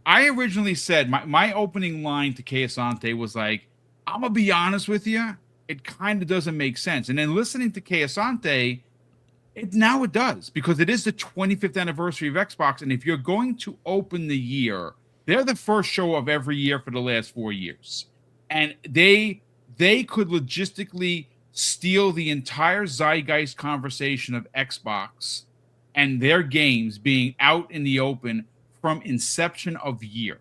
I originally said, my opening line to Keisante was like, I'm going to be honest with you, it kind of doesn't make sense. And then listening to Keisante, now it does, because it is the 25th anniversary of Xbox. And if you're going to open the year, they're the first show of every year for the last 4 years. And they could logistically steal the entire zeitgeist conversation of Xbox and their games being out in the open from inception of year.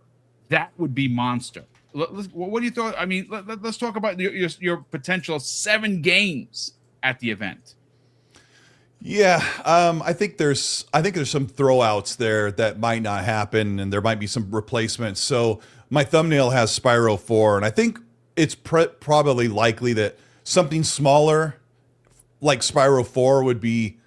That would be monster. What do you thought? I mean, let's talk about your potential 7 games at the event. Yeah, I think there's some throwouts there that might not happen, and there might be some replacements. So my thumbnail has Spyro 4, and I think it's probably likely that something smaller like Spyro 4 would be.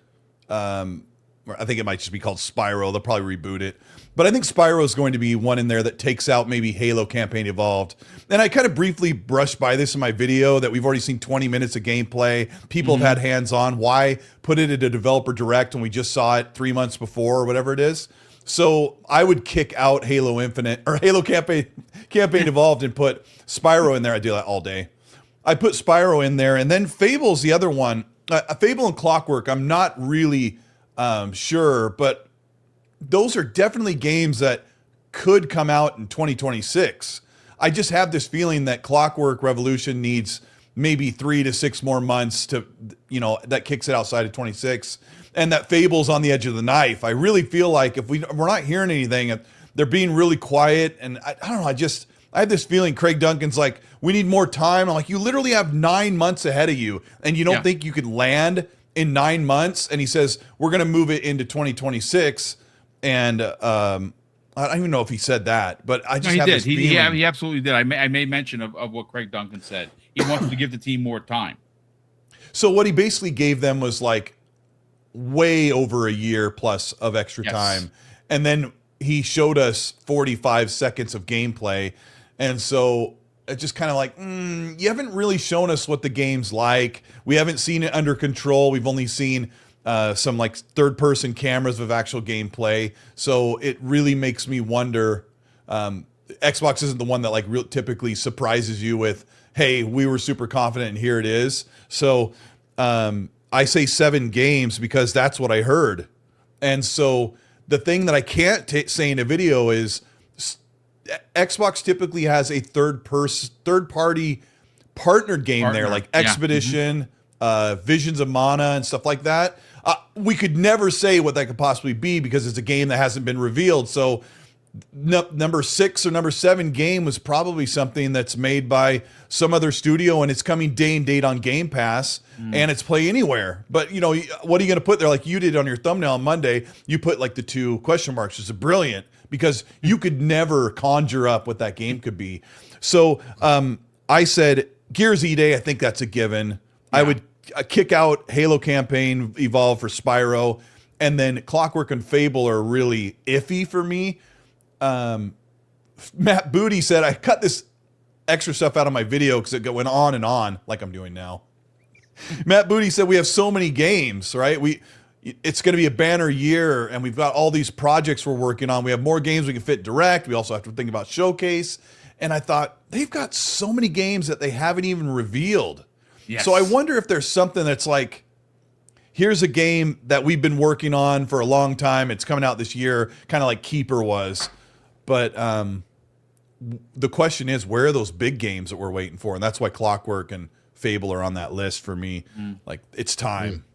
I think it might just be called Spyro. They'll probably reboot it. But I think Spyro is going to be one in there that takes out maybe Halo Campaign Evolved. And I kind of briefly brushed by this in my video that we've already seen 20 minutes of gameplay. People have had hands-on. Why put it at a developer direct when we just saw it 3 months before or whatever it is? So I would kick out Halo Infinite or Halo Campaign Evolved and put Spyro in there. I do that all day. I put Spyro in there, and then Fable's the other one. Fable and Clockwork, I'm not really sure, but those are definitely games that could come out in 2026. I just have this feeling that Clockwork Revolution needs maybe 3 to 6 more months to, that kicks it outside of 26, and that Fable's on the edge of the knife. I really feel like if we're not hearing anything, they're being really quiet, and I don't know. I have this feeling Craig Duncan's like, we need more time. I'm like, you literally have 9 months ahead of you, and you don't think you could land in 9 months? And he says, we're going to move it into 2026. And I don't even know if he said that, but I just have this feeling. He absolutely did. I made mention of what Craig Duncan said. He wants to give the team more time. So what he basically gave them was like way over a year plus of extra time. And then he showed us 45 seconds of gameplay. And so it's just kind of like, you haven't really shown us what the game's like. We haven't seen it under control. We've only seen some like third-person cameras of actual gameplay. So it really makes me wonder. Xbox isn't the one that like typically surprises you with, hey, we were super confident and here it is. So I say 7 games because that's what I heard. And so the thing that I can't say in a video is Xbox typically has a third-party partnered game there, like Expedition, Visions of Mana, and stuff like that. We could never say what that could possibly be because it's a game that hasn't been revealed. So number 6 or number 7 game was probably something that's made by some other studio, and it's coming day and date on Game Pass, and it's play anywhere. But what are you going to put there? Like you did on your thumbnail on Monday, you put like the 2 question marks. It's brilliant because you could never conjure up what that game could be. So I said Gears E-Day, I think that's a given. I would kick out Halo Campaign Evolve for Spyro, and then Clockwork and Fable are really iffy for me. Matt Booty said, I cut this extra stuff out of my video because it went on and on like I'm doing now. Matt Booty said, we have so many games, right? It's going to be a banner year, and we've got all these projects we're working on. We have more games we can fit direct. We also have to think about Showcase. And I thought, they've got so many games that they haven't even revealed. Yes. So I wonder if there's something that's like, here's a game that we've been working on for a long time. It's coming out this year, kind of like Keeper was. But the question is, where are those big games that we're waiting for? And that's why Clockwork and Fable are on that list for me. Like, it's time.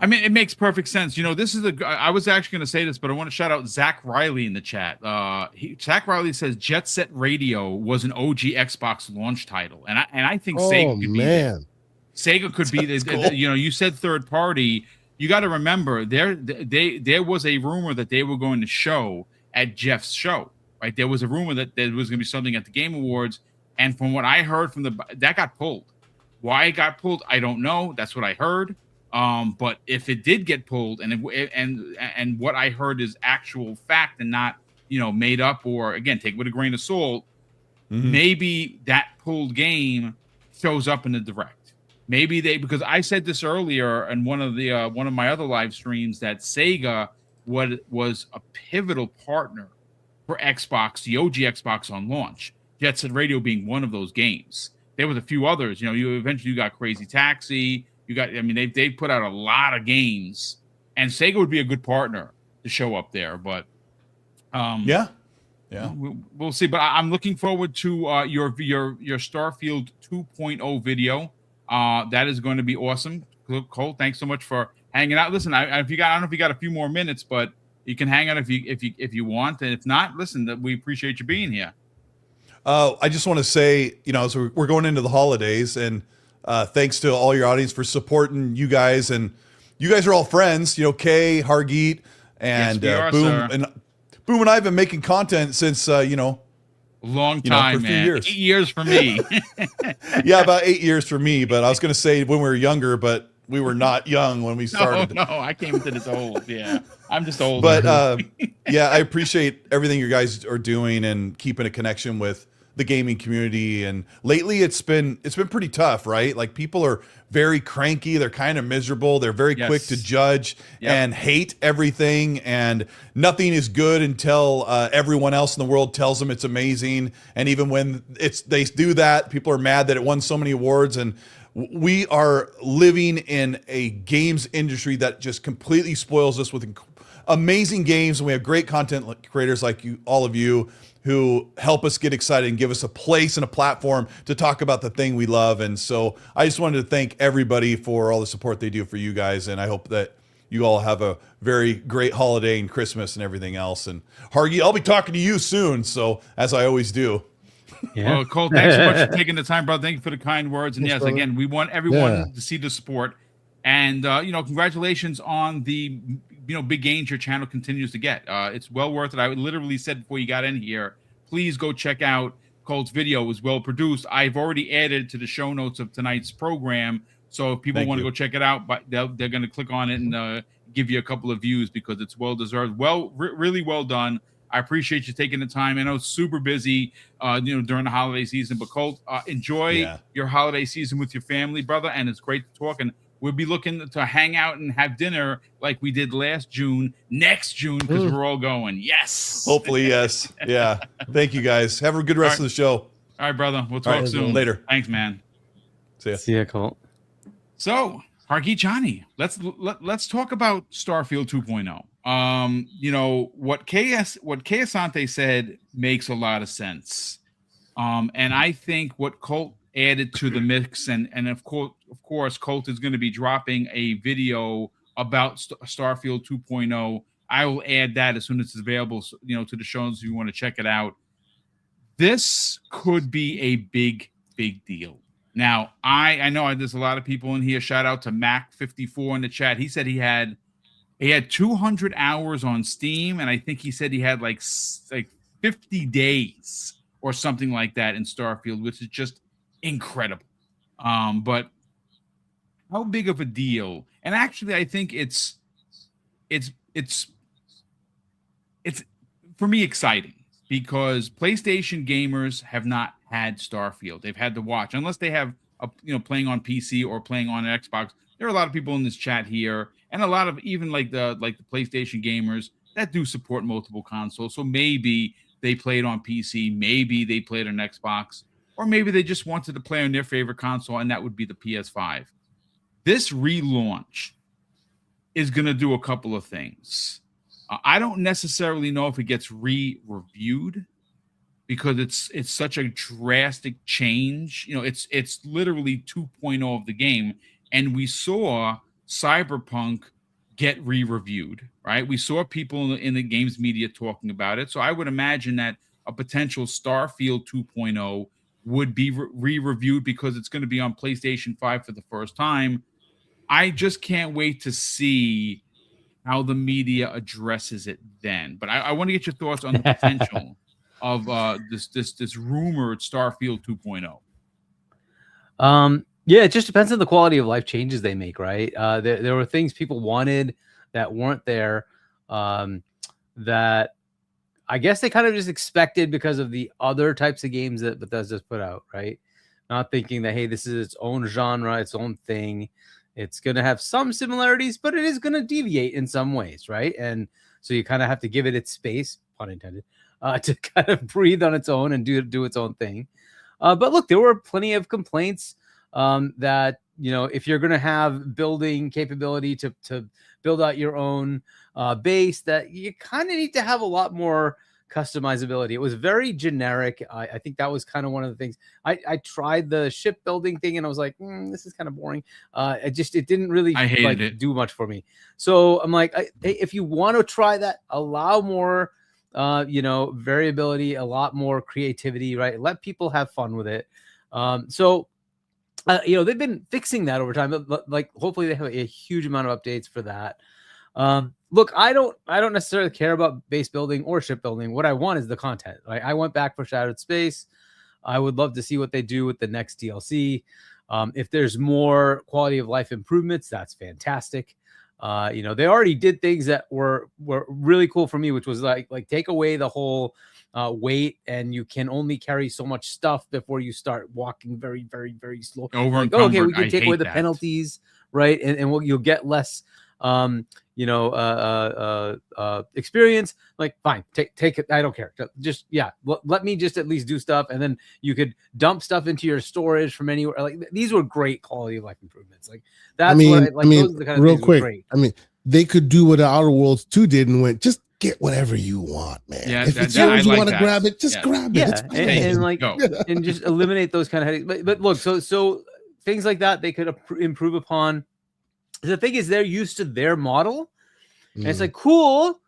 I mean, it makes perfect sense. This is I was actually going to say this, but I want to shout out Zach Riley in the chat. Zach Riley says Jet Set Radio was an OG Xbox launch title. And I think Sega could be there. Sega could be cool. You said third party. You got to remember there was a rumor that they were going to show at Jeff's show, right? There was a rumor that there was going to be something at the Game Awards, and from what I heard that got pulled. Why it got pulled, I don't know. That's what I heard. But if it did get pulled, and what I heard is actual fact and not made up, or again take it with a grain of salt, maybe that pulled game shows up in the direct. Maybe because I said this earlier in one of my other live streams that Sega was a pivotal partner for Xbox, the OG Xbox on launch. Jet Set Radio being one of those games. There was a few others. You eventually got Crazy Taxi. They put out a lot of games, and Sega would be a good partner to show up there. But we'll see. But I'm looking forward to your Starfield 2.0 video. That is going to be awesome. Cole, thanks so much for hanging out. Listen, I don't know if you got a few more minutes, but you can hang out if you want, and if not, listen, we appreciate you being here. I just want to say, as we're going into the holidays, and thanks to all your audience for supporting you guys, and you guys are all friends. Kay, Hargeet, and Boom, Boom and I have been making content since long time, for a few man. years. 8 years for me. Yeah, about 8 years for me. But I was going to say when we were younger, but we were not young when we started. No, I came into this old. Yeah, I'm just old. But I appreciate everything you guys are doing and keeping a connection with the gaming community. And lately it's been pretty tough, right? Like people are very cranky. They're kind of miserable. They're very quick to judge and hate everything. And nothing is good until everyone else in the world tells them it's amazing. And even when they do that, people are mad that it won so many awards. And we are living in a games industry that just completely spoils us with amazing games. And we have great content creators like you, all of you, who help us get excited and give us a place and a platform to talk about the thing we love. And so I just wanted to thank everybody for all the support they do for you guys. And I hope that you all have a very great holiday and Christmas and everything else. And Hargy, I'll be talking to you soon. So as I always do. Yeah. Well, Cole, thanks so much for taking the time, brother. Thank you for the kind words. And yes, again, we want everyone to see the support. And, congratulations on the, big gains your channel continues to get. It's well worth it. I literally said before you got in here, please go check out Cole's video. It was well produced. I've already added to the show notes of tonight's program. So if people want to go check it out, but they're going to click on it and give you a couple of views because it's well deserved. Really well done. I appreciate you taking the time. I know it's super busy, during the holiday season, but Cole, enjoy your holiday season with your family, brother. And it's great to talk. And we'll be looking to hang out and have dinner like we did next June, because we're all going. Yes. Hopefully, yes. Yeah. Thank you, guys. Have a good rest of the show. All right, brother. We'll talk soon. Later. Thanks, man. See ya, Colt. So, Hargy Johnny, let's talk about Starfield 2.0. What Asante said makes a lot of sense. And I think what Colt added to the mix, and of course, Colt is going to be dropping a video about Starfield 2.0. I will add that as soon as it's available, to the shows if you want to check it out. This could be a big deal. Now, I know there's a lot of people in here. Shout out to Mac54 in the chat. He said he had 200 hours on Steam, and I think he said he had like 50 days or something like that in Starfield, which is just incredible. But how big of a deal? And actually, I think it's for me exciting because PlayStation gamers have not had Starfield. They've had to watch, unless they have playing on PC or playing on Xbox. There are a lot of people in this chat here, and a lot of even like the PlayStation gamers that do support multiple consoles. So maybe they played on PC, maybe they played on Xbox, or maybe they just wanted to play on their favorite console, and that would be the PS5. This relaunch is going to do a couple of things. I don't necessarily know if it gets re-reviewed because it's such a drastic change. It's literally 2.0 of the game, and we saw Cyberpunk get re-reviewed, right? We saw people in the games media talking about it. So I would imagine that a potential Starfield 2.0 would be re-reviewed because it's going to be on PlayStation 5 for the first time. I just can't wait to see how the media addresses it then. But I want to get your thoughts on the potential of this rumored Starfield 2.0. Yeah, it just depends on the quality of life changes they make, right? There were things people wanted that weren't there, that I guess they kind of just expected because of the other types of games that Bethesda's put out, right? Not thinking that, hey, this is its own genre, its own thing. It's going to have some similarities, but it is going to deviate in some ways, right? And so you kind of have to give it its space, pun intended, to kind of breathe on its own and do its own thing. But look, there were plenty of complaints that, if you're going to have building capability to build out your own base, that you kind of need to have a lot more customizability. It was very generic. I think that was kind of one of the things. I tried the shipbuilding thing and I was like, this is kind of boring. It didn't really do much for me. So I'm like, if you want to try that, allow more variability, a lot more creativity, right? Let people have fun with it. They've been fixing that over time, but like hopefully they have a huge amount of updates for that. Look, I don't necessarily care about base building or shipbuilding. What I want is the content. Right? I went back for Shattered Space. I would love to see what they do with the next DLC. If there's more quality of life improvements, that's fantastic. They already did things that were really cool for me, which was like take away the whole weight, and you can only carry so much stuff before you start walking very, very, very slow. Like, okay, we can take away the penalties, right? And you'll get less experience. Like, fine, take it. I don't care. Just let me just at least do stuff, and then you could dump stuff into your storage from anywhere. Like, these were great quality of life improvements. Like, that's those are the kind of real things quick. Great. I mean, they could do what the Outer Worlds 2 did and went, just get whatever you want, man. Yeah, if it's yours, you want to grab it, just grab it. Yeah, and just eliminate those kind of headaches. But look, so things like that they could improve upon. The thing is, they're used to their model, and it's like, cool,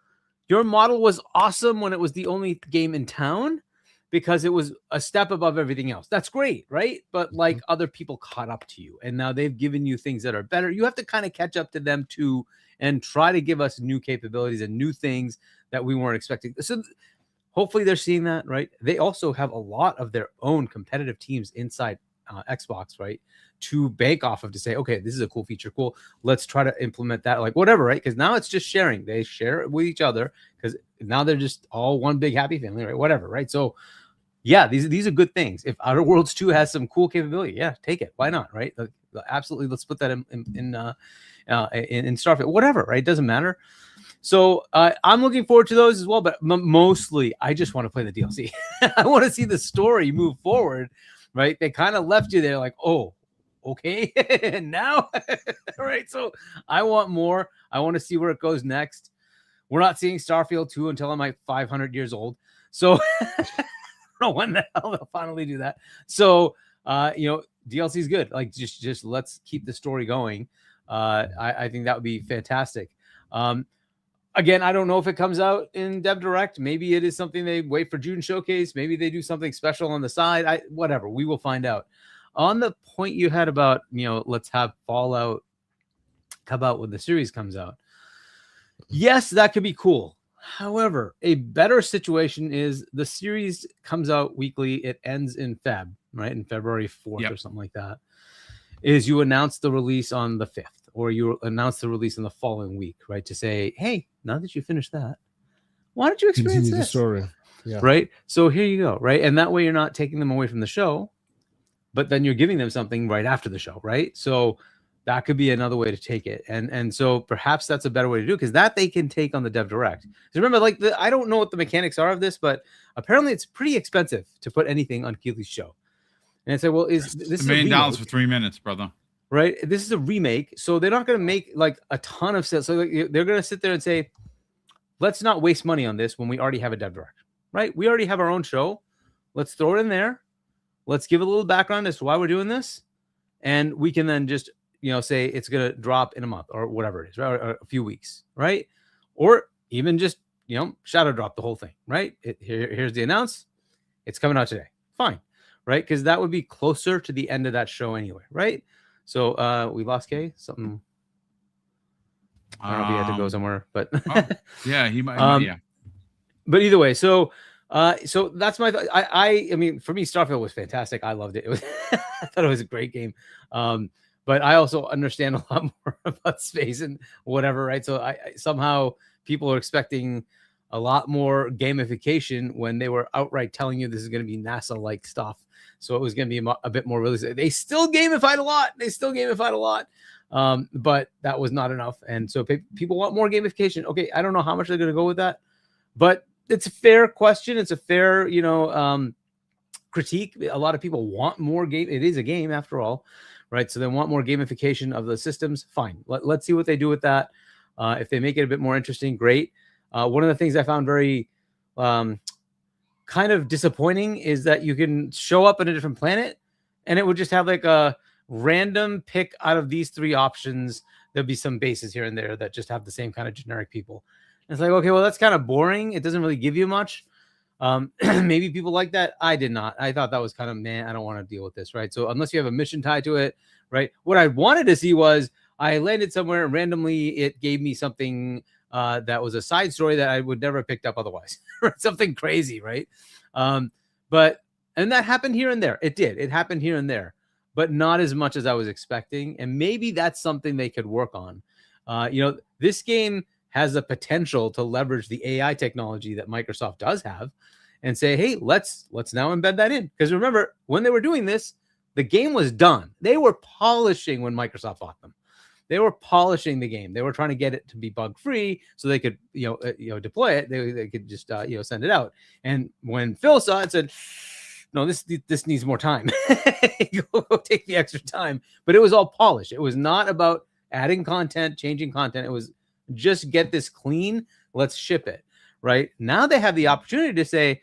your model was awesome when it was the only game in town because it was a step above everything else. That's great, right? But like, other people caught up to you, and now they've given you things that are better. You have to kind of catch up to them too, and try to give us new capabilities and new things that we weren't expecting. So hopefully they're seeing that, right? They also have a lot of their own competitive teams inside Xbox, right? To bank off of, to say, okay, this is a cool feature. Cool. Let's try to implement that. Like, whatever, right? Because now it's just sharing. They share it with each other because now they're just all one big happy family, right? Whatever, right? So yeah, these are good things. If Outer Worlds 2 has some cool capability, yeah, take it. Why not, right? Absolutely. Let's put that in Starfield, whatever, right? It doesn't matter. So I'm looking forward to those as well, but mostly I just want to play the DLC. I want to see the story move forward, right? They kind of left you there like, oh, okay, now, right? So I want more. I want to see where it goes next. We're not seeing Starfield 2 until I'm like 500 years old. So I don't know when the hell they'll finally do that. So, DLC is good. Like, just let's keep the story going. I think that would be fantastic. Again, I don't know if it comes out in Dev Direct. Maybe it is something they wait for June showcase. Maybe they do something special on the side. Whatever. We will find out. On the point you had about, let's have Fallout come out when the series comes out. Yes, that could be cool. However, a better situation is the series comes out weekly. It ends in Feb, right? In February 4th or something like that. Is you announce the release on the 5th, or you announce the release in the following week, right? To say, hey, now that you finished that, why don't you experience this? The story. Yeah. Right? So here you go, right? And that way you're not taking them away from the show, but then you're giving them something right after the show, right? So that could be another way to take it. And so perhaps that's a better way to do it, because that they can take on the Dev Direct. So remember, I don't know what the mechanics are of this, but apparently it's pretty expensive to put anything on Keeley's show. And I say, well, is this $1 million for 3 minutes, brother? Right? This is a remake, so they're not going to make like a ton of sales. So they're going to sit there and say, let's not waste money on this when we already have a Dev Direct, right? We already have our own show. Let's throw it in there. Let's give a little background as to why we're doing this. And we can then just, say it's going to drop in a month or whatever it is, right? Or a few weeks, right? Or even just, shadow drop the whole thing, right? Here's the announce. It's coming out today. Fine, right? Because that would be closer to the end of that show anyway, right? So we lost Kay. Something. I don't know if he had to go somewhere, but yeah, he might. Yeah. But either way, so that's my. I mean, for me, Starfield was fantastic. I loved it. I thought it was a great game. But I also understand a lot more about space and whatever, right? So I somehow people are expecting a lot more gamification when they were outright telling you this is going to be NASA-like stuff. So it was going to be a bit more realistic. They still gamified a lot. But that was not enough. And so people want more gamification. Okay, I don't know how much they're going to go with that, but it's a fair question. It's a fair, critique. A lot of people want more game. It is a game after all, right? So they want more gamification of the systems. Fine. Let's see what they do with that. If they make it a bit more interesting, great. One of the things I found very kind of disappointing is that you can show up on a different planet and it would just have like a random pick out of these three options. There'll be some bases here and there that just have the same kind of generic people. And it's like, okay, well, that's kind of boring. It doesn't really give you much. Maybe people like that. I did not. I thought that was kind of, man, I don't want to deal with this, right? So unless you have a mission tied to it, right? What I wanted to see was I landed somewhere and randomly it gave me something that was a side story that I would never have picked up otherwise. Something crazy, right? And that happened here and there. It did. It happened here and there, but not as much as I was expecting. And maybe that's something they could work on. This game has the potential to leverage the AI technology that Microsoft does have. and say, hey, let's now embed that in. Because remember, when they were doing this, the game was done. They were polishing when Microsoft bought them. They were polishing the game. They were trying to get it to be bug free so they could, deploy it. They could just, send it out. And when Phil saw it, said, no, this needs more time. Go take the extra time. But it was all polished. It was not about adding content, changing content. It was just get this clean. Let's ship it. Right now, they have the opportunity to say,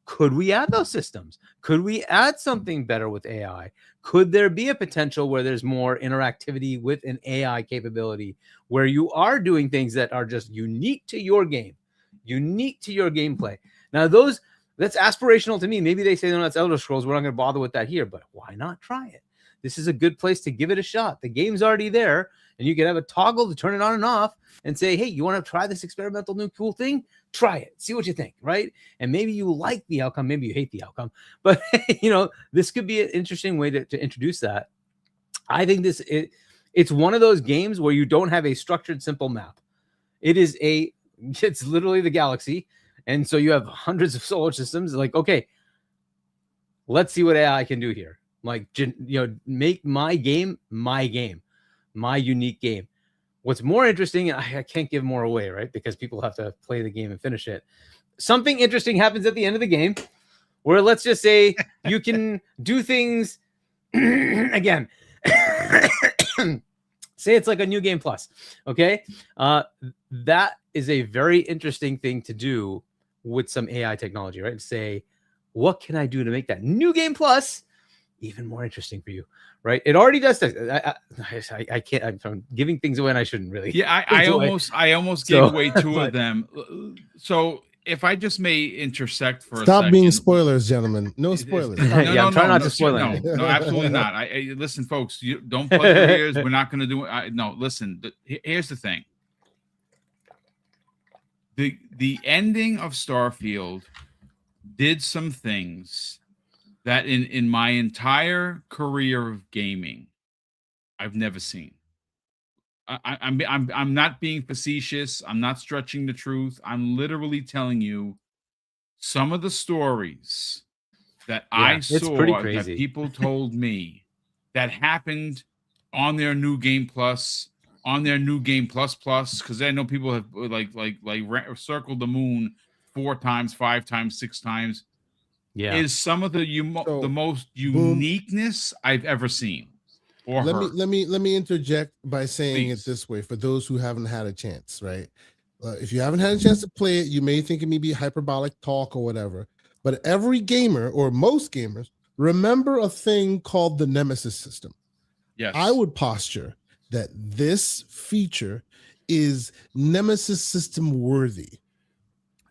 could we add those systems? Could we add something better with AI? Could there be a potential where there's more interactivity with an AI capability where you are doing things that are just unique to your game, unique to your gameplay? Now, that's aspirational to me. Maybe they say, no, that's Elder Scrolls. We're not going to bother with that here, but why not try it? This is a good place to give it a shot. The game's already there, and you can have a toggle to turn it on and off and say, hey, you want to try this experimental new cool thing? Try it. See what you think, right? And maybe you like the outcome. Maybe you hate the outcome. But, this could be an interesting way to introduce that. I think it's one of those games where you don't have a structured, simple map. It's literally the galaxy. And so you have hundreds of solar systems. Like, okay, let's see what AI can do here. Like, make my game, my unique game. What's more interesting, I can't give more away, right? Because people have to play the game and finish it. Something interesting happens at the end of the game where, let's just say, you can do things again. Say it's like a new game plus. Okay. That is a very interesting thing to do with some AI technology, right? Say, what can I do to make that new game plus even more interesting for you, right? It already does that. I can't. I'm giving things away, and I shouldn't really. Yeah, I almost gave away two of them. So if I just may intersect for a second. Stop being spoilers, gentlemen. No spoilers. I'm trying not to spoil it. No, absolutely not. Listen, folks. You don't plug your ears. We're not going to do it. No, listen. Here's the thing. The ending of Starfield did some things that in my entire career of gaming, I've never seen. I'm not being facetious. I'm not stretching the truth. I'm literally telling you some of the stories that I saw that people told me that happened on their new Game Plus, on their new Game Plus, because I know people have like circled the moon 4 times, 5 times, 6 times. Yeah, is some of the most uniqueness I've ever seen. Let me interject by saying it this way for those who haven't had a chance, right? If you haven't had a chance to play it, you may think it may be hyperbolic talk or whatever, but every gamer or most gamers remember a thing called the Nemesis system. Yes, I would posture that this feature is Nemesis system worthy.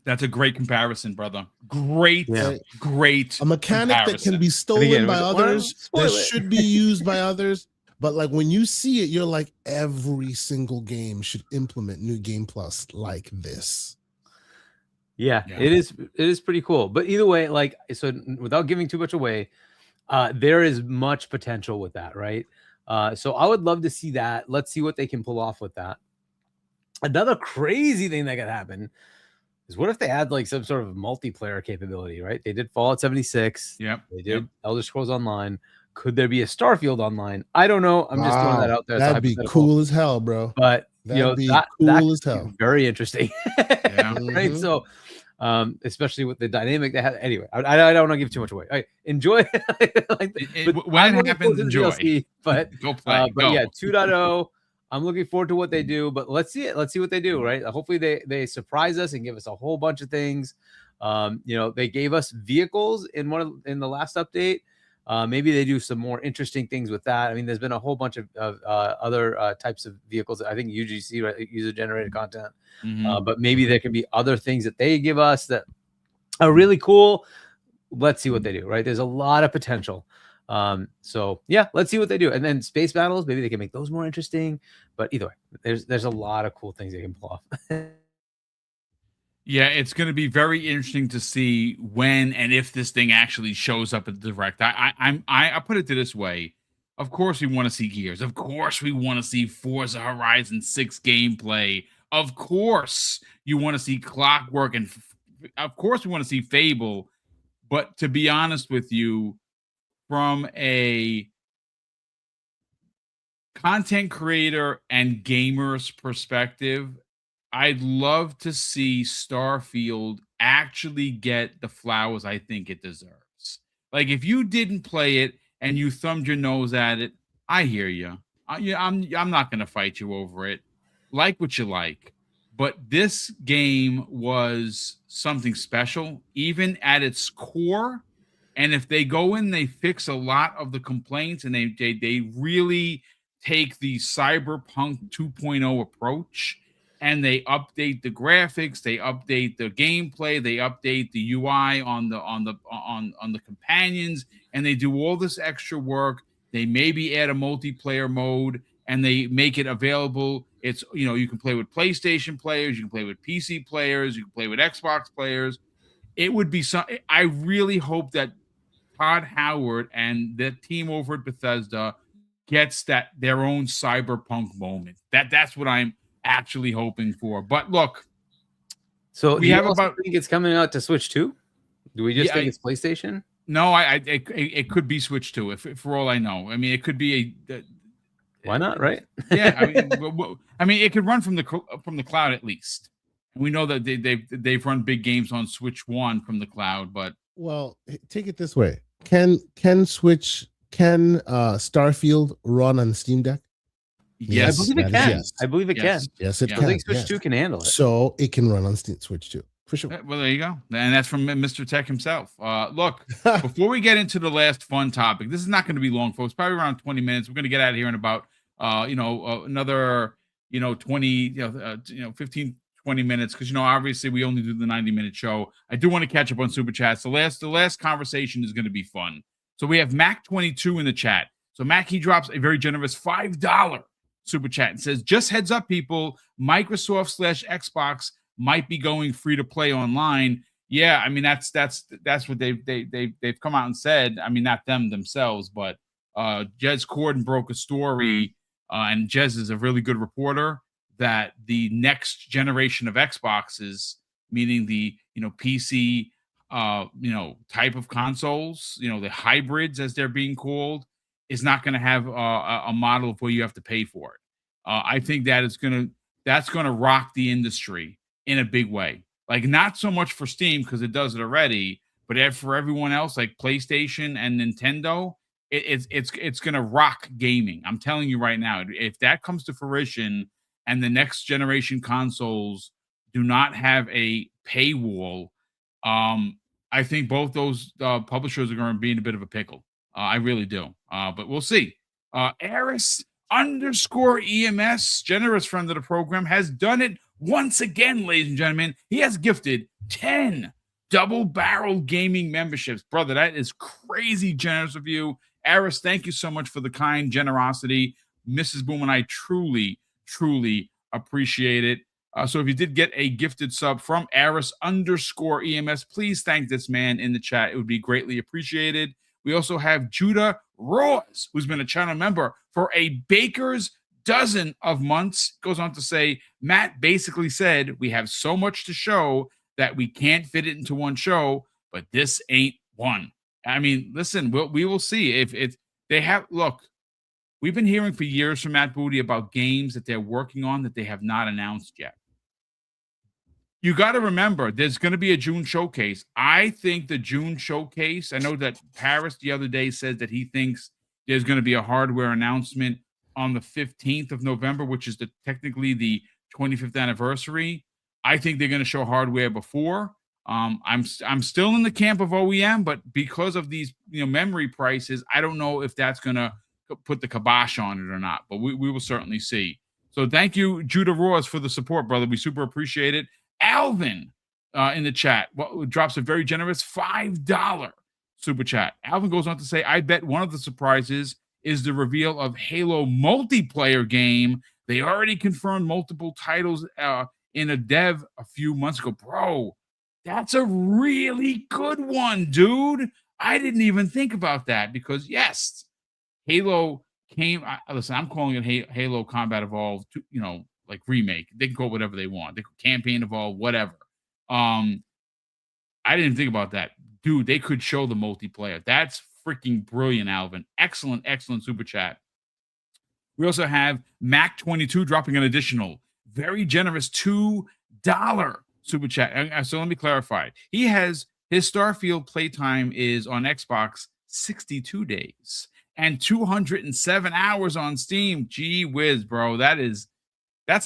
That's a great comparison, brother. Great. A mechanic that can be stolen by others, that should be used by others. But like when you see it, you're like, every single game should implement New Game Plus like this. Yeah, it is pretty cool. But either way, so without giving too much away, there is much potential with that, right? So I would love to see that. Let's see what they can pull off with that. Another crazy thing that could happen is what if they add like some sort of multiplayer capability, right? They did Fallout 76. Yep. They did Elder Scrolls Online. Could there be a Starfield Online? I don't know. I'm just throwing that out there. That'd be cool as hell, bro. But that'd be cool as hell. Very interesting. Right. So especially with the dynamic they have. Anyway, I don't want to give too much away. Right, enjoy. When it happens, enjoy. DLC, but go play. But yeah, 2.0. I'm looking forward to what they do, but let's see it. Let's see what they do, right? Hopefully they surprise us and give us a whole bunch of things. They gave us vehicles in the last update. Maybe they do some more interesting things with that. I mean, there's been a whole bunch of other types of vehicles. I think UGC, right, user-generated content. But maybe there can be other things that they give us that are really cool. Let's see what they do, right? There's a lot of potential. So yeah, let's see what they do. And then space battles, maybe they can make those more interesting. But either way, there's a lot of cool things they can pull off. Yeah, it's going to be very interesting to see when and if this thing actually shows up at the Direct. I put it this way. Of course we want to see Gears. Of course we want to see Forza Horizon 6 gameplay. Of course you want to see Clockwork, and of course we want to see Fable But to be honest with you, from a content creator and gamers perspective, I'd love to see Starfield actually get the flowers I think it deserves. Like, if you didn't play it and you thumbed your nose at it, I hear you. I'm not going to fight you over it. Like what you like. But this game was something special, even at its core. And if they go in, they fix a lot of the complaints, and they really take the Cyberpunk 2.0 approach, and they update the graphics, they update the gameplay, they update the UI on the companions, and they do all this extra work. They maybe add a multiplayer mode, and they make it available. It's, you can play with PlayStation players, you can play with PC players, you can play with Xbox players. It would be I really hope that Todd Howard and the team over at Bethesda gets their own Cyberpunk moment. That's what I'm actually hoping for. But look, so we have think it's coming out to Switch too? Do we just think it's PlayStation? No, it could be Switch too, if for all I know. I mean, it could be why not, right? Yeah, I mean, it could run from the cloud at least. And we know that they've run big games on Switch 1 from the cloud, but well, take it this way: can Starfield run on Steam Deck? Yes, I believe it can. Yes. I believe it can. Yes, it can. I think Switch 2 can handle it. So it can run on Switch 2 for sure. Well, there you go, and that's from Mr. Tech himself. Look, before we get into the last fun topic, this is not going to be long, folks. Probably around 20 minutes. We're going to get out of here in about another 15. 20 minutes, because obviously we only do the 90-minute show. I do want to catch up on super chats. The last conversation is going to be fun. So we have Mac22 in the chat. So Mac, he drops a very generous $5 super chat and says, just heads up, people, Microsoft/Xbox might be going free to play online. Yeah, I mean, that's what they've come out and said. I mean, not themselves, but Jez Corden broke a story, and Jez is a really good reporter, that the next generation of Xboxes, meaning the PC type of consoles, the hybrids as they're being called, is not going to have a model of where you have to pay for it. I think that's going to rock the industry in a big way. Like, not so much for Steam because it does it already, but for everyone else, like PlayStation and Nintendo, it's going to rock gaming. I'm telling you right now, if that comes to fruition, and the next generation consoles do not have a paywall, I think both those publishers are going to be in a bit of a pickle. I really do. But we'll see. Eris_EMS, generous friend of the program, has done it once again, ladies and gentlemen. He has gifted 10 double barrel gaming memberships. Brother, that is crazy generous of you. Eris, thank you so much for the kind generosity. Mrs. Boom and I truly appreciate it. So if you did get a gifted sub from Eris_EMS, please thank this man in the chat. It would be greatly appreciated. We also have Judah Ross, who's been a channel member for a baker's dozen of months. Goes on to say, Matt basically said, we have so much to show that we can't fit it into one show, but this ain't one. I mean, listen, we will see if they have. Look, we've been hearing for years from Matt Booty about games that they're working on that they have not announced yet. You got to remember, there's going to be a June showcase. I think the June showcase, I know that Paris the other day said that he thinks there's going to be a hardware announcement on the 15th of November, which is technically the 25th anniversary. I think they're going to show hardware before. I'm still in the camp of OEM, but because of these memory prices, I don't know if that's going to put the kibosh on it or not, but we will certainly see. So thank you, Judah Ross, for the support, brother. We super appreciate it. Alvin in the chat drops a very generous $5 super chat. Alvin goes on to say, I bet one of the surprises is the reveal of Halo multiplayer game. They already confirmed multiple titles in a dev a few months ago. Bro, that's a really good one, dude. I didn't even think about that because, yes, Halo came. Listen, I'm calling it Halo Combat Evolved, like remake. They can call it whatever they want. They can campaign evolve, whatever. I didn't think about that. dude, they could show the multiplayer. That's freaking brilliant, Alvin. Excellent super chat. We also have Mac22 dropping an additional very generous $2 super chat. So let me clarify. He has his Starfield playtime is on Xbox 62 days and 207 hours on Steam. Gee whiz, bro. That's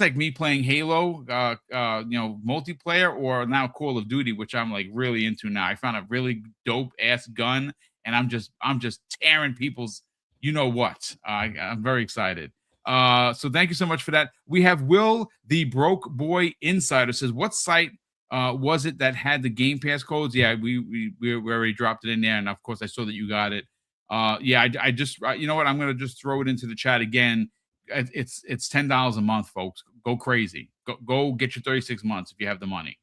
like me playing Halo, multiplayer, or now Call of Duty, which I'm like really into now. I found a really dope ass gun, and I'm just tearing people's, you know what? I'm very excited. So thank you so much for that. We have Will, the Broke Boy Insider, says, what site was it that had the Game Pass codes? Yeah, we already dropped it in there, and of course I saw that you got it. I just you know what? I'm gonna just throw it into the chat again. It's $10 a month, folks. Go crazy. Go get your 36 months if you have the money.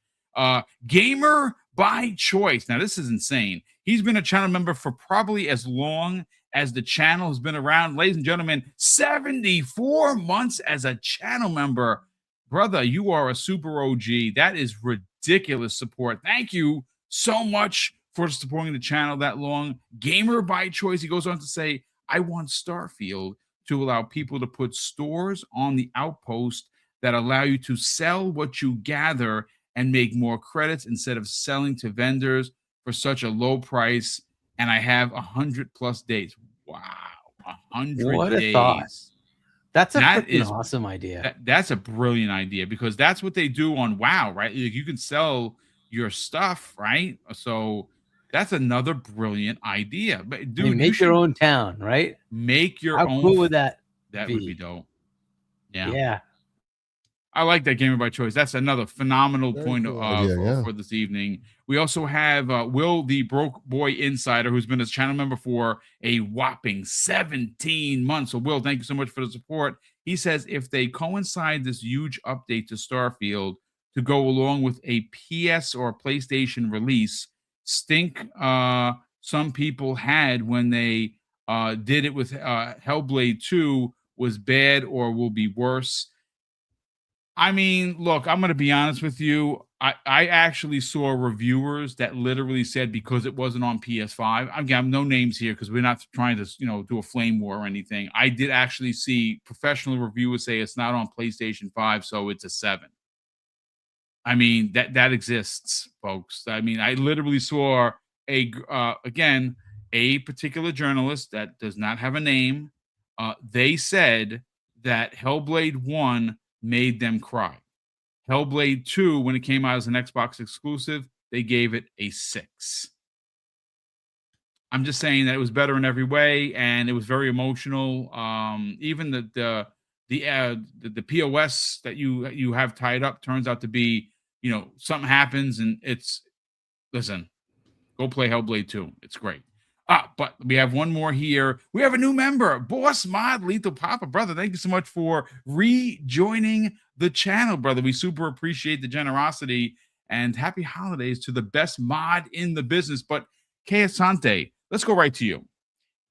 Gamer by Choice. Now this is insane. He's been a channel member for probably as long as the channel has been around. Ladies and gentlemen, 74 months as a channel member. Brother, you are a super OG. That is ridiculous support. Thank you so much for supporting the channel that long. Gamer by Choice. He goes on to say, I want Starfield to allow people to put stores on the outpost that allow you to sell what you gather and make more credits instead of selling to vendors for such a low price. And I have 100+ days. Wow, 100 what a days. Thought. That's an awesome idea. That's a brilliant idea, because that's what they do on WoW, right? You can sell your stuff, right? So that's another brilliant idea. But dude, make your own town, right? Make your own. How cool would that That be? would be dope. Yeah. I like that Gamer by Choice. That's another phenomenal point for this evening. We also have Will, the Broke Boy Insider, who's been a channel member for a whopping 17 months. So, Will, thank you so much for the support. He says if they coincide this huge update to Starfield to go along with a PS or PlayStation release, stink some people had when they did it with Hellblade 2 was bad or will be worse. I mean, look, I'm going to be honest with you. I actually saw reviewers that literally said because it wasn't on PS5. I'm no names here because we're not trying to, do a flame war or anything. I did actually see professional reviewers say it's not on PlayStation 5, so it's a 7. I mean, that exists, folks. I mean, I literally saw a particular journalist that does not have a name. They said that Hellblade 1 made them cry. Hellblade 2, when it came out as an Xbox exclusive, they gave it a 6. I'm just saying that it was better in every way, and it was very emotional. Even the POS that you have tied up turns out to be, something happens, and listen, go play Hellblade 2. It's great. But we have one more here. We have a new member, Boss Mod Lethal Papa. Brother, thank you so much for rejoining the channel, brother. We super appreciate the generosity, and happy holidays to the best mod in the business. But Kay Asante, let's go right to you.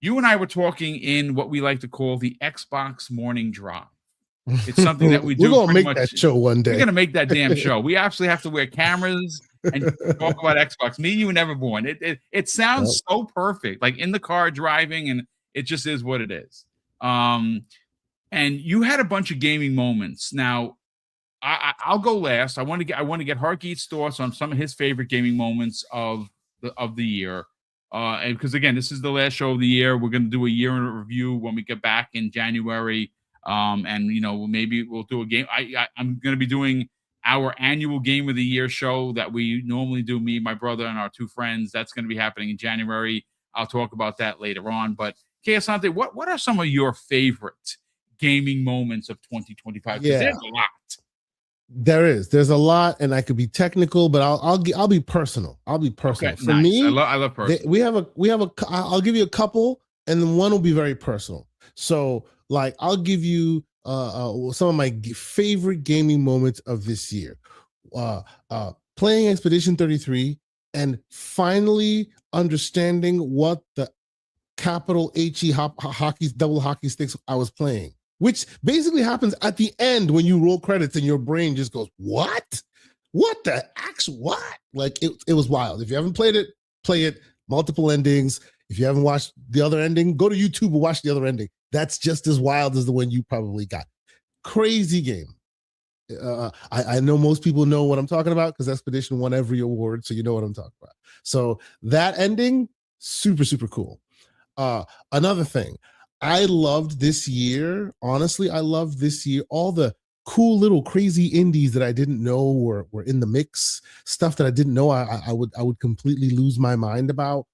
You and I were talking in what we like to call the Xbox Morning Drive. It's something that we do. We're going to make that show one day. We're going to make that damn show. We actually have to wear cameras and talk about Xbox. Me, you, and Everborn. It sounds so perfect, like in the car driving, and it just is what it is. And you had a bunch of gaming moments. Now, I'll go last. I want to get Harkeet's thoughts on some of his favorite gaming moments of the year. And because again, this is the last show of the year. We're going to do a year in review when we get back in January. And maybe we'll do a game. I'm going to be doing our annual Game of the Year show that we normally do, me, my brother, and our 2 friends. That's going to be happening in January. I'll talk about that later on. But Kay Asante, what are some of your favorite gaming moments of 2025? Because there's a lot. There's a lot, and I could be technical, but I'll be personal. I'll be personal. Okay, For nice. me, I love personal. we have a. I'll give you a couple, and then one will be very personal. So, like, I'll give you some of my favorite gaming moments of this year. Playing Expedition 33 and finally understanding what the capital HE double hockey sticks I was playing, which basically happens at the end when you roll credits and your brain just goes, what the actual what? Like it was wild. If you haven't played it, play it, multiple endings. If you haven't watched the other ending, go to YouTube and watch the other ending. That's just as wild as the one you probably got. Crazy game. I know most people know what I'm talking about because Expedition won every award, so you know what I'm talking about. So that ending, super, super cool. Another thing, I loved this year. Honestly, I loved this year all the cool little crazy indies that I didn't know were in the mix. Stuff that I didn't know I would completely lose my mind about.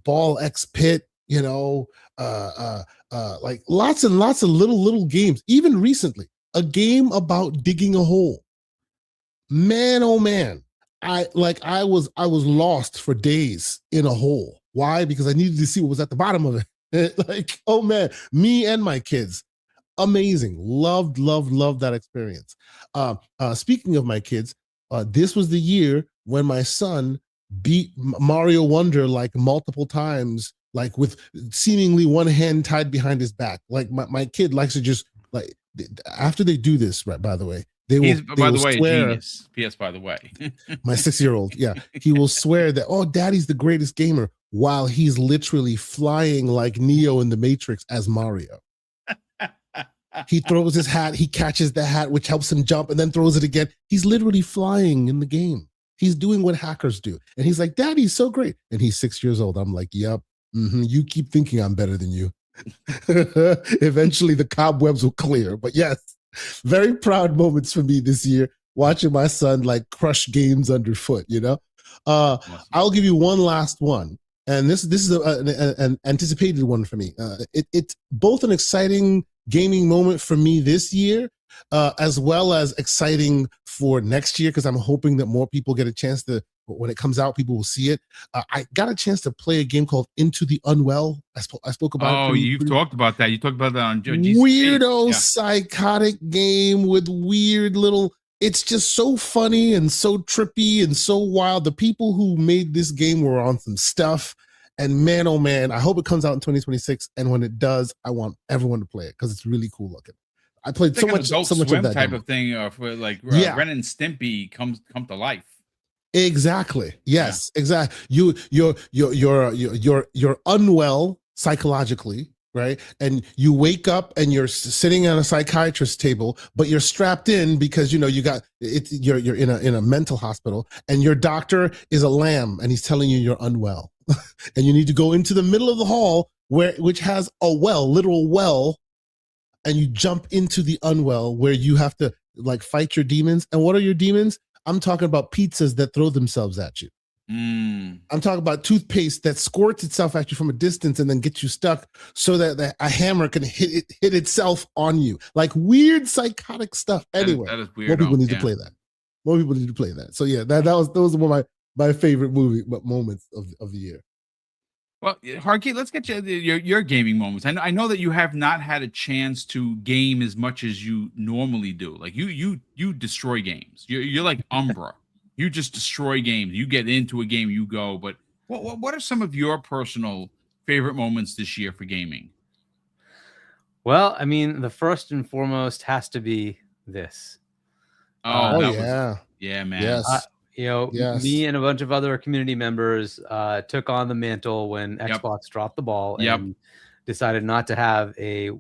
Ball X Pit, you know, like lots and lots of little games. Even recently, a game about digging a hole. Man, oh man, I was lost for days in a hole. Why? Because I needed to see what was at the bottom of it. Like, oh man, me and my kids, amazing. Loved that experience. Speaking of my kids, this was the year when my son beat Mario Wonder like multiple times, like with seemingly one hand tied behind his back. Like my kid likes to just like after they do this, right? By the way, He's by the way a genius. P.S. By the way, my 6-year-old, yeah, he will swear that daddy's the greatest gamer while he's literally flying like Neo in the Matrix as Mario. He throws his hat, he catches the hat, which helps him jump, and then throws it again. He's literally flying in the game. He's doing what hackers do, and he's like, "Daddy's so great," and he's 6 years old. I'm like, "Yep, you keep thinking I'm better than you." Eventually the cobwebs will clear, but yes, very proud moments for me this year watching my son like crush games underfoot. Awesome. I'll give you one last one, and this is an anticipated one for me. It's both an exciting gaming moment for me this year as well as exciting for next year, because I'm hoping that more people get a chance to, when it comes out, people will see it. I got a chance to play a game called Into the Unwell. I spoke about it. Oh, you've talked about that. You talked about that on weirdo psychotic game with weird little, it's just so funny and so trippy and so wild. The people who made this game were on some stuff, and man, oh man, I hope it comes out in 2026, and when it does, I want everyone to play it because it's really cool looking. I played so much of that type game. Of thing, for like Ren and Stimpy come to life. Exactly. Yes. Yeah. Exactly. You're unwell psychologically, right? And you wake up and you're sitting on a psychiatrist's table, but you're strapped in because you're in a mental hospital, and your doctor is a lamb and he's telling you you're unwell, and you need to go into the middle of the hall which has a literal well. And you jump into the unwell where you have to like fight your demons. And what are your demons? I'm talking about pizzas that throw themselves at you. I'm talking about toothpaste that squirts itself at you from a distance and then gets you stuck so that a hammer can hit itself on you. Like weird psychotic stuff. Anyway, that is weird. More people need to play that. More people need to play that. So yeah, those were my favorite moments of the year. Well, Harky, let's get your gaming moments. I know that you have not had a chance to game as much as you normally do. Like you destroy games. You're like Umbra. You just destroy games. You get into a game, you go. But what are some of your personal favorite moments this year for gaming? Well, I mean, the first and foremost has to be this. Yeah, man. Yes. Me and a bunch of other community members took on the mantle when Xbox dropped the ball and decided not to have a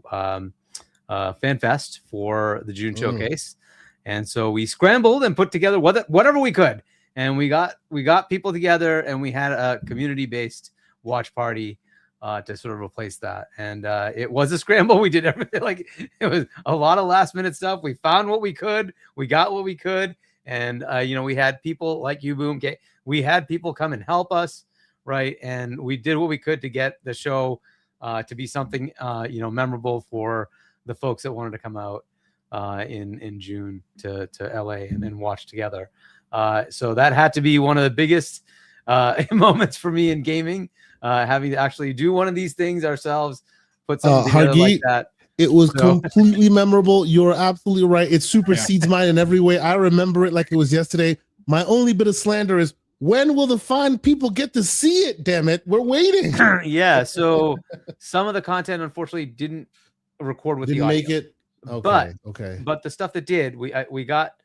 fan fest for the June showcase. And so we scrambled and put together whatever we could. And we got people together, and we had a community-based watch party to sort of replace that. And it was a scramble. We did everything. Like, it was a lot of last-minute stuff. We found what we could. We got what we could. And, we had people like you, Boom. We had people come and help us, right? And we did what we could to get the show to be something, memorable for the folks that wanted to come out in June to LA and then watch together. So that had to be one of the biggest moments for me in gaming, having to actually do one of these things ourselves, put something together like that. It was completely memorable. You're absolutely right. It supersedes mine in every way. I remember it like it was yesterday. My only bit of slander is, when will the fine people get to see it? Damn it. We're waiting. Yeah. So some of the content, unfortunately, didn't record with the audio. Make it. Okay. But the stuff that did, we got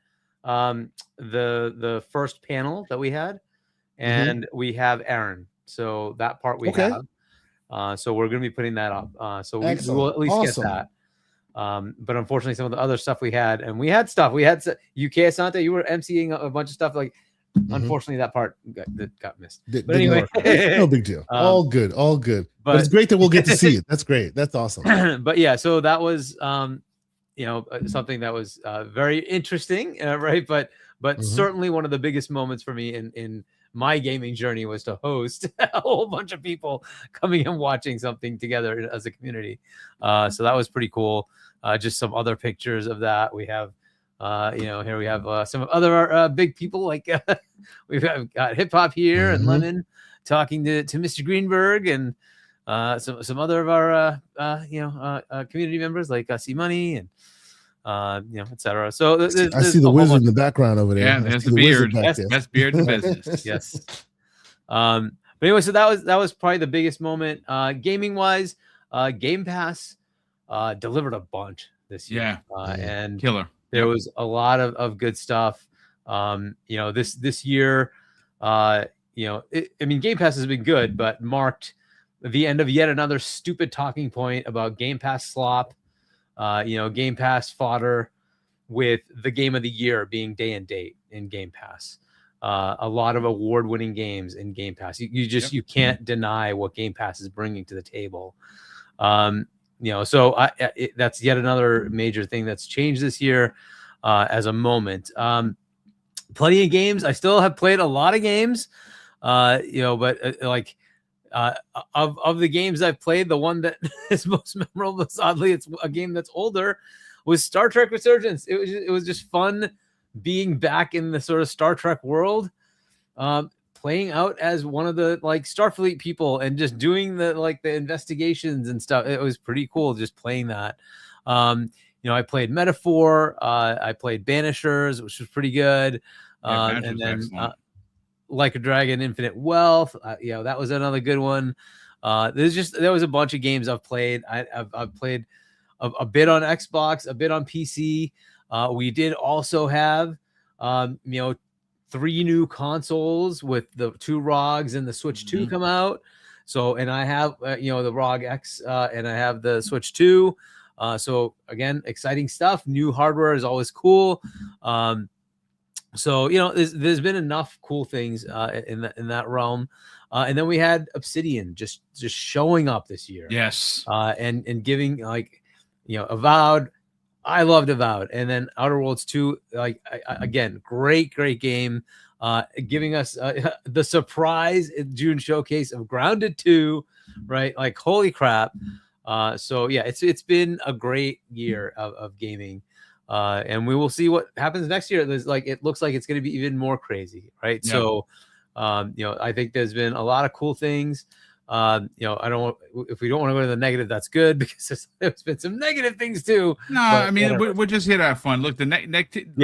the first panel that we had, and we have Aaron. So that part we have. So we're going to be putting that up. So we will at least get that. But unfortunately, some of the other stuff we had stuff. We had UK Asante. You were emceeing a bunch of stuff. Like, unfortunately, that part got missed. But anyway, no big deal. All good. But it's great that we'll get to see it. That's great. That's awesome. But yeah, so that was something that was very interesting, right? But certainly one of the biggest moments for me in my gaming journey was to host a whole bunch of people coming and watching something together as a community. So that was pretty cool. Just some other pictures of that. We have, here we have some other big people, like we've got Hip Hop here and Lemon talking to Mr. Greenberg, and some other of our community members like C Money and etc. So I see the wizard in the background over there. Yeah, there's the beard. Best beard in business. Yes. But anyway, so that was probably the biggest moment. Gaming wise, Game Pass delivered a bunch this year. And killer. There was a lot of good stuff. This year, Game Pass has been good, but marked the end of yet another stupid talking point about Game Pass slop. Game Pass fodder, with the game of the year being day and date in Game Pass. A lot of award-winning games in Game Pass. You can't deny what Game Pass is bringing to the table. So that's yet another major thing that's changed this year as a moment. Plenty of games. I still have played a lot of games, but of the games I've played, the one that is most memorable, oddly, it's a game that's older, was Star Trek Resurgence. It was just fun being back in the sort of Star Trek world, playing out as one of the Starfleet people and just doing the investigations and stuff. It was pretty cool just playing that. I played Metaphor, I played Banishers, which was pretty good. And then Like a Dragon, Infinite Wealth. That was another good one. There was a bunch of games I've played. I've played a bit on Xbox, a bit on PC. We did also have, 3 new consoles with the 2 ROGs and the Switch 2 come out. So, and I have, the ROG X and I have the Switch 2. So again, exciting stuff. New hardware is always cool. So, there's been enough cool things in that realm. And then we had Obsidian just showing up this year. Yes. And giving Avowed. I loved Avowed. And then Outer Worlds 2, again, great game. Giving us the surprise June showcase of Grounded 2, right? Holy crap. So yeah, it's been a great year of gaming. And we will see what happens next year. It looks like it's going to be even more crazy, right? Yeah. So, I think there's been a lot of cool things. If we don't want to go to the negative, that's good, because there's been some negative things too. No, I mean, we're just here to have fun. Look, the negativity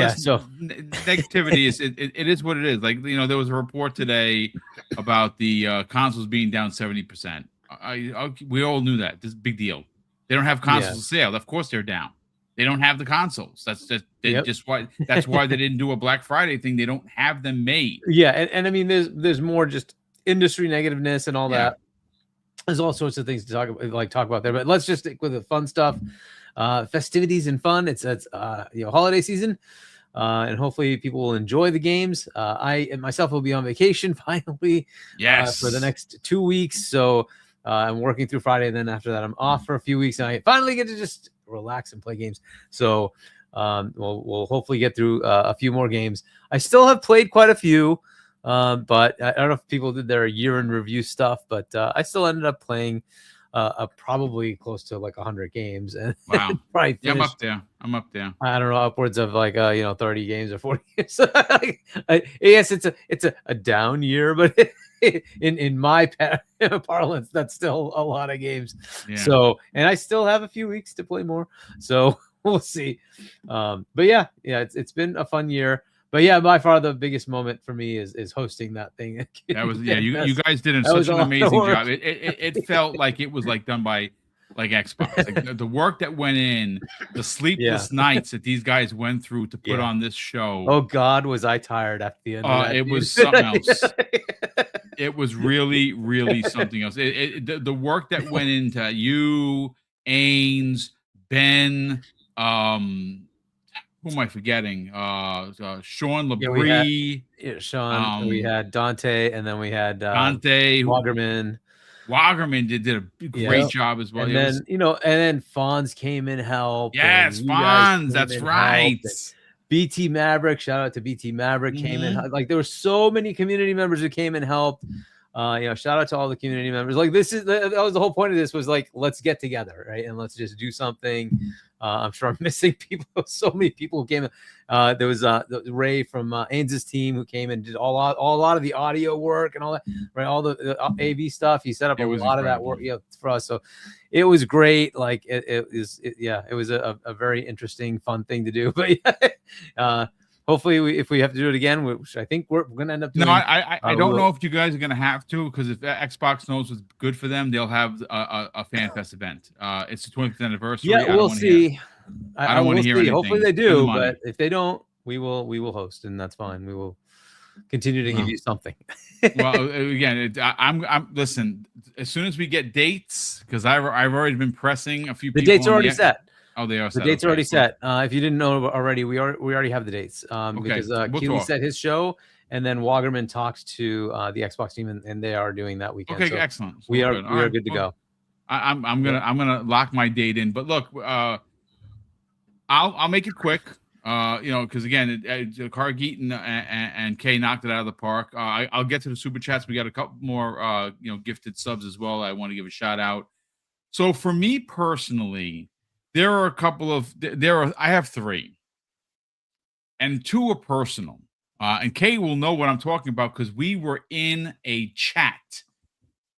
is it is what it is. There was a report today about the consoles being down 70%. We all knew that. This is a big deal. They don't have consoles for sale. Of course, they're down. They don't have the consoles. That's just why. That's why they didn't do a Black Friday thing. They don't have them made. Yeah, and I mean, there's more just industry negativeness and all that. There's all sorts of things to talk about there. But let's just stick with the fun stuff, festivities and fun. It's holiday season, and hopefully people will enjoy the games. I myself will be on vacation finally. Yes. For the next 2 weeks. So I'm working through Friday, and then after that I'm off for a few weeks, and I finally get to just relax and play games. So we'll hopefully get through a few more games. I still have played quite a few, but I don't know if people did their year in review stuff, but I still ended up playing probably close to 100 games. And wow. Probably I'm up there. I don't know, upwards of 30 games or 40 games. Yes, it's a down year, but in my parlance, that's still a lot of games. Yeah. So, and I still have a few weeks to play more, so we'll see. But yeah, it's been a fun year. But yeah, by far the biggest moment for me is hosting that thing. That was you guys did such an amazing job. It felt like it was done by like Xbox. Like the work that went in, the sleepless nights that these guys went through to put on this show. Oh God, was I tired at the end of that. It was something else. It was really, really something else. The work that went into you, Ains, Ben, who am I forgetting? Sean Labrie. Sean, we had Dante, and then we had Dante Wagerman. Wagerman did a great job as well. And then and then Fonz came in help. Yes, Fonz, that's right. BT Maverick, shout out to BT Maverick, came in. Like there were so many community members who came and helped. Shout out to all the community members. Like that was the whole point of this, was like, let's get together, right? And let's just do something. I'm sure I'm missing people. So many people who came in. There was Ray from Ains's team who came and did a lot of the audio work and all that, right? All the AV stuff. He set up a lot of that work for us. So it was great. Like it was a very interesting, fun thing to do. But hopefully, if we have to do it again, which I think we're going to end up doing. No, I don't know if you guys are going to have to, because if Xbox knows what's good for them, they'll have a Fan Fest event. It's the 20th anniversary. Yeah, we'll see. I don't want to hear anything. Hopefully they do, but if they don't, we will host, and that's fine. We will continue to give you something. Well, again, I'm listen. As soon as we get dates, because I've already been pressing a few. The dates are already set. Oh, they are set. The dates are already set. If you didn't know already, we already have the dates. Because Keely set his show, and then Wagerman talked to the Xbox team, and they are doing that weekend. Okay, so excellent. So we are good to go. I'm gonna lock my date in. But look, I'll make it quick. Because again, Carg Eaton and Kay knocked it out of the park. I'll get to the super chats. We got a couple more gifted subs as well. I want to give a shout out. So for me personally, there are a couple of I have 3, and 2 are personal. And Kay will know what I'm talking about, because we were in a chat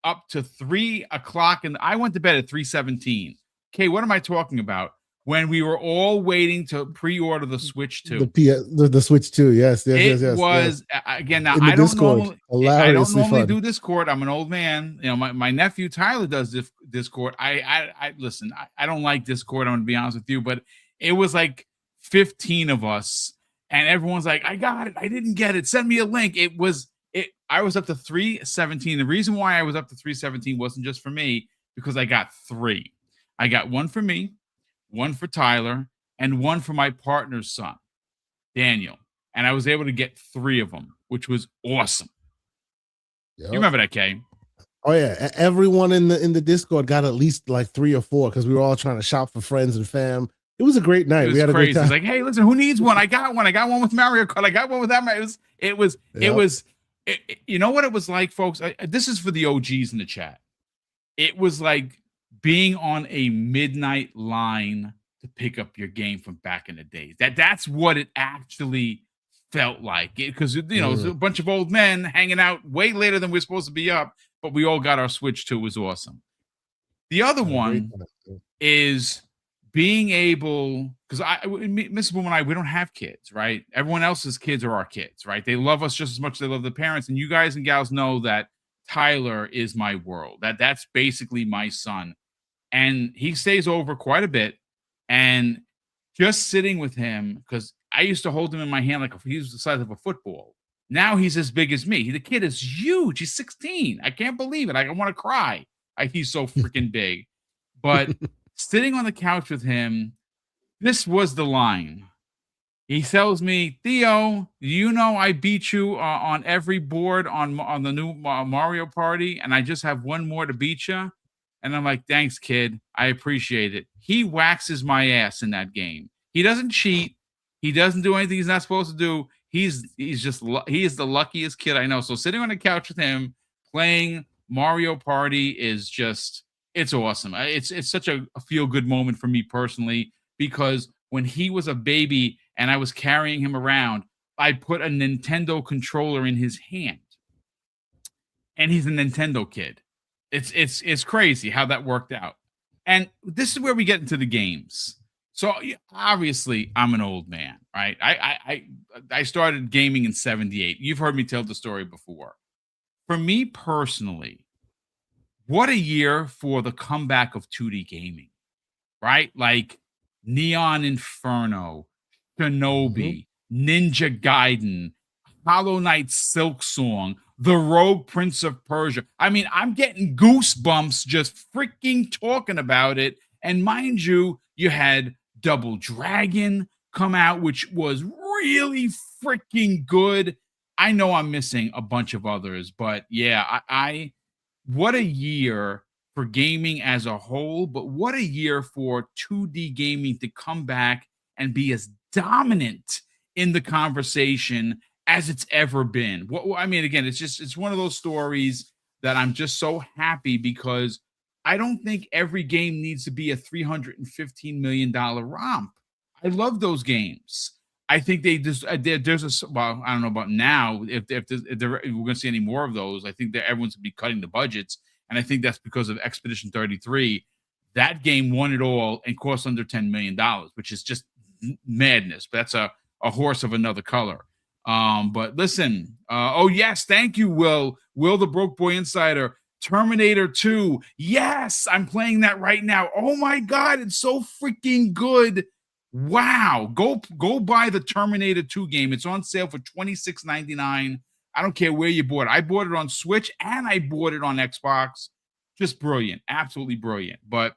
up to 3 o'clock, and I went to bed at 3:17. Kay, what am I talking about? When we were all waiting to pre-order the Switch 2. The Switch 2, yes. It was again. Now I don't normally do Discord. I'm an old man. My nephew Tyler does Discord. I listen. I don't like Discord. I'm gonna be honest with you, but it was like 15 of us, and everyone's like, "I got it. I didn't get it. Send me a link." I was up to 3:17. The reason why I was up to 3:17 wasn't just for me, because I got 3. I got one for me, one for Tyler, and one for my partner's son, Daniel. And I was able to get 3 of them, which was awesome. Yep. You remember that, Kay? Oh yeah, everyone in the Discord got at least like 3 or 4, because we were all trying to shop for friends and fam. It was a great night. We had crazy. A great time. It's like, hey, listen, who needs one? I got one. I got one with Mario Kart. I got one with that. It was. You know what it was like, folks? This is for the OGs in the chat. It was like being on a midnight line to pick up your game from back in the days. That's what it actually felt like. Because it was a bunch of old men hanging out way later than we're supposed to be up, but we all got our Switch 2. It was awesome. The other one is being able, because Mrs. Boom and I, we don't have kids, right? Everyone else's kids are our kids, right? They love us just as much as they love their parents. And you guys and gals know that Tyler is my world. That's basically my son. And he stays over quite a bit. And just sitting with him, because I used to hold him in my hand like he was the size of a football. Now he's as big as me. The kid is huge. He's 16. I can't believe it. I want to cry. He's so freaking big. But sitting on the couch with him, this was the line. He tells me, Theo, I beat you on every board on the new Mario Party, and I just have one more to beat you. And I'm like, thanks, kid. I appreciate it. He waxes my ass in that game. He doesn't cheat. He doesn't do anything he's not supposed to do. He is the luckiest kid I know. So sitting on the couch with him playing Mario Party is just, it's awesome. It's such a feel-good moment for me personally, because when he was a baby and I was carrying him around, I put a Nintendo controller in his hand. And he's a Nintendo kid. It's crazy how that worked out. And this is where we get into the games. So obviously I'm an old man, right? I started gaming in 78. You've heard me tell the story before. For me personally, what a year for the comeback of 2D gaming, right? Like Neon Inferno, Shinobi, Ninja Gaiden, Hollow Knight Silk Song, The Rogue Prince of Persia. I mean, I'm getting goosebumps just freaking talking about it. And mind you, you had Double Dragon come out, which was really freaking good. I know I'm missing a bunch of others, but yeah, I what a year for gaming as a whole, but what a year for 2D gaming to come back and be as dominant in the conversation as it's ever been. I mean, again, it's one of those stories that I'm just so happy because I don't think every game needs to be a $315 million romp. I love those games. I think there's well, I don't know about now if we're going to see any more of those. I think that everyone's going to be cutting the budgets, and I think that's because of Expedition 33. That game won it all and cost under $10 million, which is just madness. But that's a horse of another color. But listen, oh yes, thank you, Will the Broke Boy Insider. Terminator 2. Yes, I'm playing that right now. Oh my God, it's so freaking good. Wow. Go buy the Terminator 2 game. It's on sale for $26.99. I don't care where you bought it. I bought it on Switch and I bought it on Xbox. Just brilliant. Absolutely brilliant. But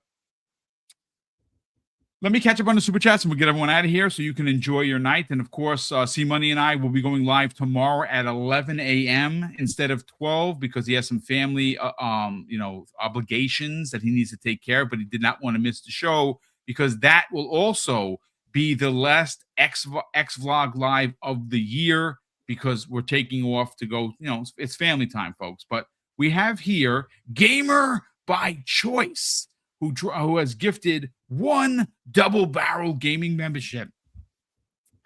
let me catch up on the Super Chats and we'll get everyone out of here so you can enjoy your night. And of course, C Money and I will be going live tomorrow at 11 a.m. instead of 12 because he has some family, obligations that he needs to take care of, but he did not want to miss the show because that will also be the last X Vlog live of the year because we're taking off to go, it's family time, folks. But we have here Gamer by Choice, who has gifted one Double Barrel gaming membership.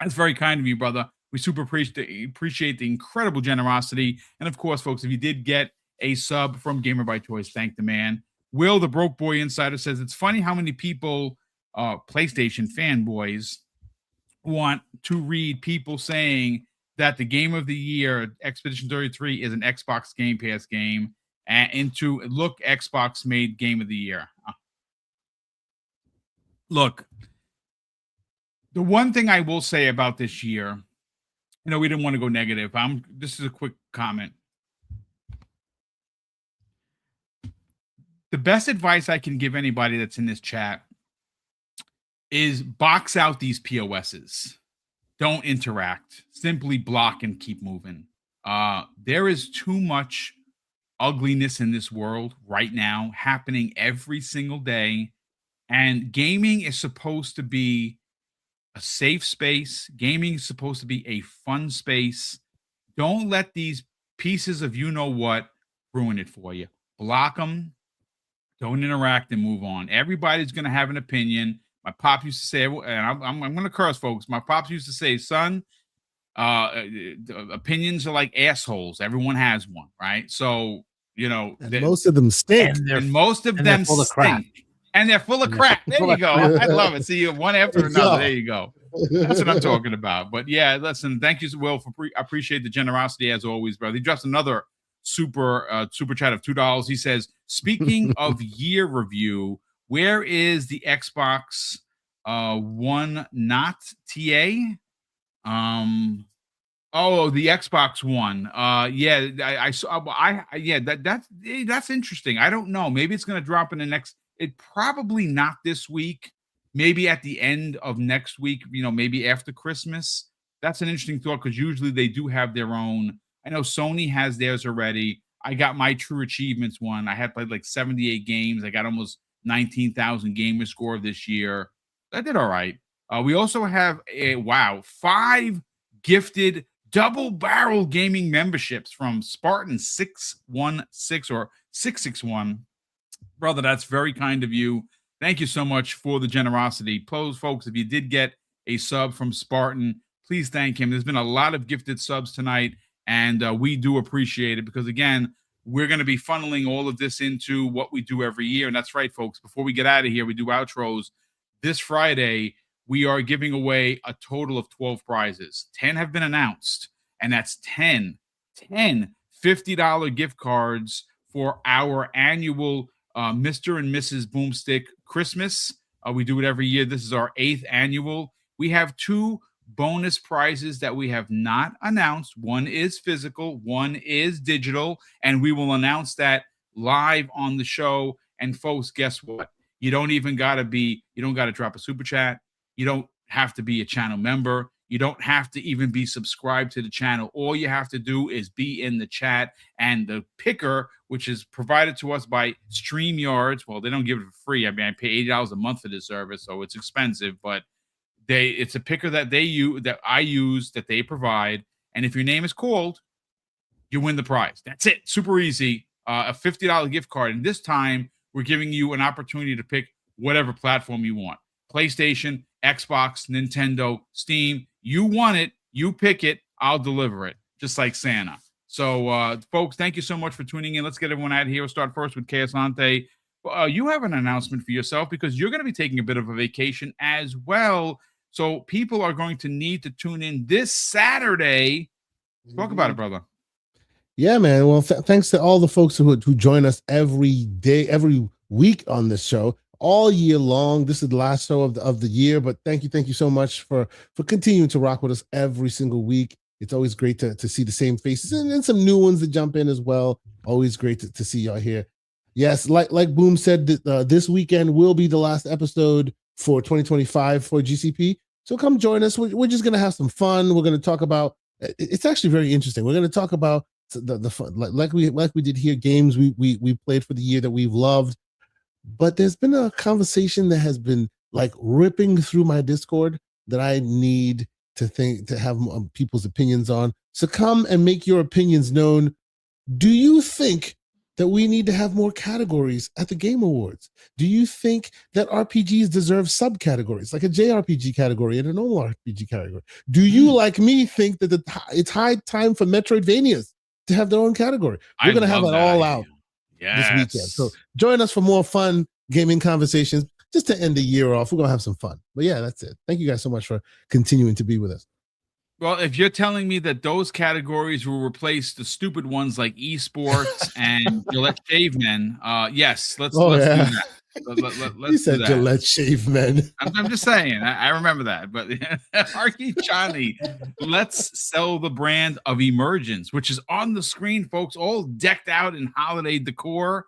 That's very kind of you, brother. We super appreciate the incredible generosity. And of course, folks, if you did get a sub from Gamer by Choice, thank the man. Will the Broke Boy Insider says, it's funny how many people, PlayStation fanboys, want to read people saying that the game of the year, Expedition 33, is an Xbox Game Pass game, and into look, Xbox made game of the year. Look, the one thing I will say about this year, we didn't want to go negative. This is a quick comment. The best advice I can give anybody that's in this chat is box out these POSs. Don't interact. Simply block and keep moving. There is too much ugliness in this world right now happening every single day. And gaming is supposed to be a safe space. Gaming is supposed to be a fun space. Don't let these pieces of you-know-what ruin it for you. Block them. Don't interact and move on. Everybody's going to have an opinion. My pop used to say, and I'm going to curse, folks. My pops used to say, son, opinions are like assholes. Everyone has one, right? So, most of them stink. And most of them stink. And they're full of crap. There you go. I love it. See you one after another. There you go. That's what I'm talking about. But yeah, listen, thank you, Will, I appreciate the generosity as always, brother. He drops another super chat of $2. He says, speaking of year review, where is the Xbox One not TA? Oh, the Xbox One. Yeah, I saw. That's interesting. I don't know. Maybe it's going to drop in the next. It probably not this week. Maybe at the end of next week. Maybe after Christmas. That's an interesting thought because usually they do have their own. I know Sony has theirs already. I got my True Achievements one. I had played like 78 games. I got almost 19,000 gamer score this year. I did all right. We also have 5 gifted double barrel gaming memberships from Spartan 616 or 661. Brother, that's very kind of you. Thank you so much for the generosity. Folks, if you did get a sub from Spartan, please thank him. There's been a lot of gifted subs tonight, and we do appreciate it because, again, we're going to be funneling all of this into what we do every year. And that's right, folks. Before we get out of here, we do outros. This Friday, we are giving away a total of 12 prizes. 10 have been announced, and that's 10 $50 gift cards for our annual Mr. and Mrs. BoomStick Christmas. We do it every year. This is our 8th annual. We have 2 bonus prizes that we have not announced. One is physical, one is digital, and we will announce that live on the show. And folks, guess what? You don't got to drop a super chat. You don't have to be a channel member. You don't have to even be subscribed to the channel. All you have to do is be in the chat, and the picker, which is provided to us by StreamYards. Well, they don't give it for free. I mean, I pay $80 a month for this service, so it's expensive, but it's a picker that I use, that they provide. And if your name is called, you win the prize. That's it. Super easy. A $50 gift card. And this time we're giving you an opportunity to pick whatever platform you want. PlayStation, Xbox, Nintendo, Steam. You want it. You pick it. I'll deliver it. Just like Santa. So, folks, thank you so much for tuning in. Let's get everyone out of here. We'll start first with Keosante. You have an announcement for yourself because you're going to be taking a bit of a vacation as well. So people are going to need to tune in this Saturday. Talk about it, brother. Yeah, man. Well, thanks to all the folks who join us every day, every week on this show, all year long. This is the last show of the year, but thank you so much for continuing to rock with us every single week. It's always great to see the same faces and some new ones that jump in as well. Always great to see y'all here. Yes, like Boom said, this weekend will be the last episode for 2025 for GCP. So come join us. We're just going to have some fun. We're going to talk about, it's actually very interesting. We're going to talk about the fun, like we did here, games we played for the year that we've loved. But there's been a conversation that has been like ripping through my Discord that I need to have people's opinions on. So come and make your opinions known. Do you think that we need to have more categories at the Game Awards? Do you think that RPGs deserve subcategories, like a JRPG category and a normal RPG category? Do you, like me, think that it's high time for Metroidvanias to have their own category? We're going to have it all out this weekend. So join us for more fun gaming conversations just to end the year off. We're going to have some fun. But yeah, that's it. Thank you guys so much for continuing to be with us. Well, if you're telling me that those categories will replace the stupid ones like esports and Gillette Shave Men, yes, let's do that. You said Gillette Shave Men. I'm just saying. I remember that. But Arky Johnny, let's sell the brand of Emergence, which is on the screen, folks, all decked out in holiday decor.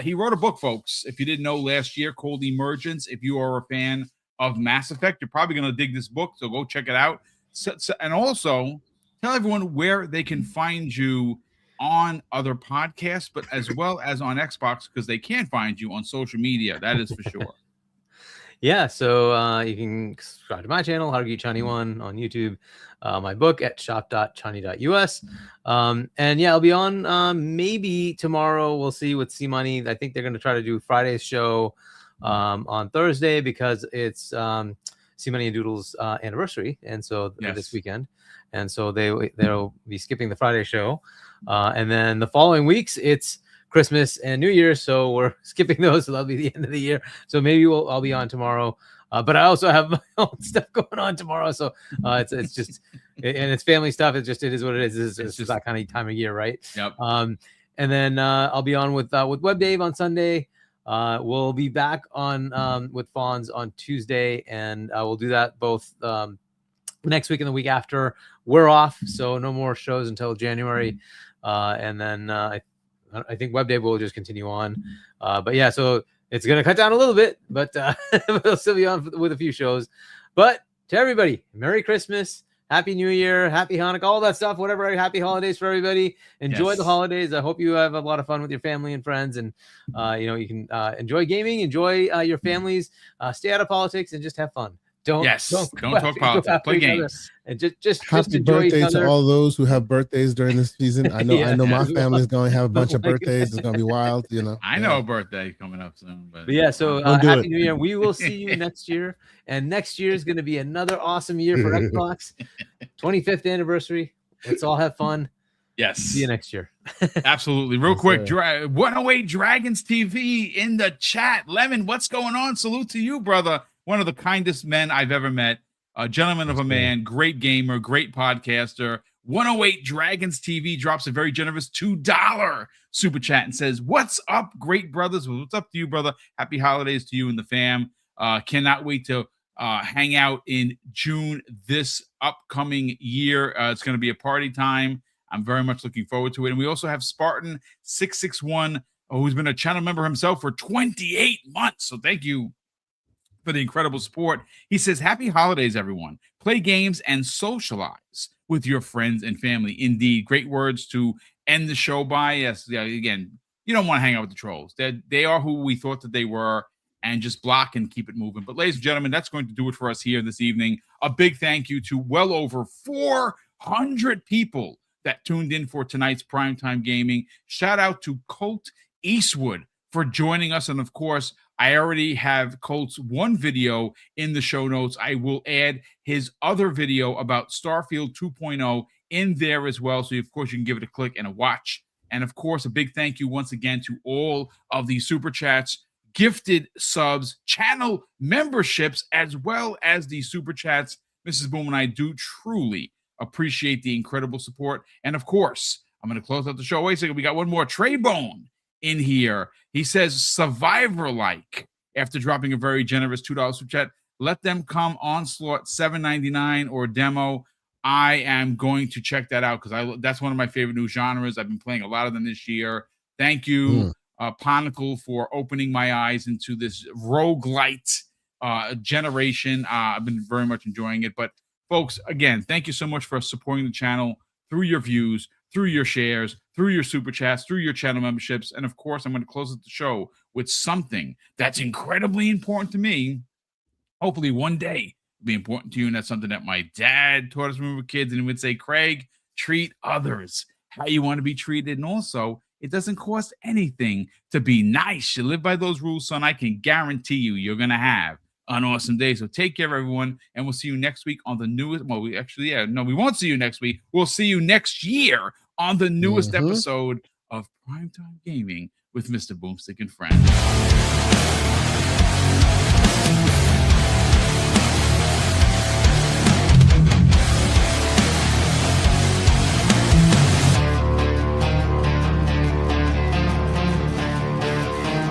He wrote a book, folks, if you didn't know, last year called Emergence. If you are a fan of Mass Effect, you're probably going to dig this book, so go check it out. And also tell everyone where they can find you on other podcasts, but as well as on Xbox, because they can find you on social media. That is for sure. Yeah, so you can subscribe to my channel, How to Get Chani One, on YouTube. My book at shop.chani.us. And yeah, I'll be on maybe tomorrow. We'll see with C Money. I think they're going to try to do Friday's show on Thursday because it's C Money and Doodle's anniversary, and so this weekend, and so they'll be skipping the Friday show, and then the following weeks it's Christmas and New Year, so we're skipping those. So that'll be the end of the year. So maybe I'll be on tomorrow, but I also have my own stuff going on tomorrow. So it's just and it's family stuff. It is what it is. It's just that kind of time of year, right? Yep. And then I'll be on with Web Dave on Sunday. We'll be back on with Fonz on Tuesday, and we'll do that both next week and the week after. We're off, so no more shows until January, and then I think Web Day will just continue on. But yeah, so it's gonna cut down a little bit, but we'll still be on with a few shows. But to everybody, Merry Christmas. Happy New Year, Happy Hanukkah, all that stuff, whatever. Happy holidays for everybody. Enjoy the holidays. I hope you have a lot of fun with your family and friends, and you can enjoy gaming, enjoy your families, stay out of politics, and just have fun. Don't talk politics. Play games. And just happy enjoy birthday each other. to all those who have birthdays during this season. I know my family is going to have a bunch of birthdays. It's going to be wild, I know a birthday coming up soon. But yeah, so Happy New Year. We will see you next year. And next year is going to be another awesome year for Xbox. 25th anniversary. Let's all have fun. Yes. See you next year. Absolutely. Real quick, 108 Dragons TV in the chat. Lemon, what's going on? Salute to you, brother. One of the kindest men I've ever met. A gentleman of a man, great gamer, great podcaster. 108 Dragons TV drops a very generous $2 super chat and says, "What's up, great brothers? Well, what's up to you, brother? Happy holidays to you and the fam. Cannot wait to hang out in June this upcoming year. It's going to be a party time. I'm very much looking forward to it." And we also have Spartan661, who's been a channel member himself for 28 months. So thank you for the incredible support. He says, "Happy holidays, everyone. Play games and socialize with your friends and family." Indeed, great words to end the show by. Yes, yeah, again, you don't want to hang out with the trolls. They are who we thought that they were, and just block and keep it moving. But ladies and gentlemen, that's going to do it for us here this evening. A big thank you to well over 400 people that tuned in for tonight's Primetime Gaming. Shout out to Colt Eastwood for joining us. And of course, I already have Colt's one video in the show notes. I will add his other video about Starfield 2.0 in there as well. So of course you can give it a click and a watch. And of course, a big thank you once again to all of the super chats, gifted subs, channel memberships, as well as the super chats. Mrs. Boom and I do truly appreciate the incredible support. And of course, I'm going to close out the show. Wait a second. We got one more. Trey Bone in here. He says, "Survivor-like," after dropping a very generous $2 super chat. "Let them come Onslaught $7.99 or demo." I am going to check that out because that's one of my favorite new genres. I've been playing a lot of them this year. Thank you, Ponicle, for opening my eyes into this roguelite generation. I've been very much enjoying it. But folks, again, thank you so much for supporting the channel through your views, through your shares, through your super chats, through your channel memberships. And of course, I'm going to close out the show with something that's incredibly important to me. Hopefully one day it'll be important to you. And that's something that my dad taught us when we were kids. And he would say, "Craig, treat others how you want to be treated." And also, it doesn't cost anything to be nice. You live by those rules, son. I can guarantee you're going to have an awesome day. So take care, everyone, and we'll see you next week on the newest. Well, we won't see you next week. We'll see you next year on the newest episode of Primetime Gaming with Mr. Boomstick and Friends.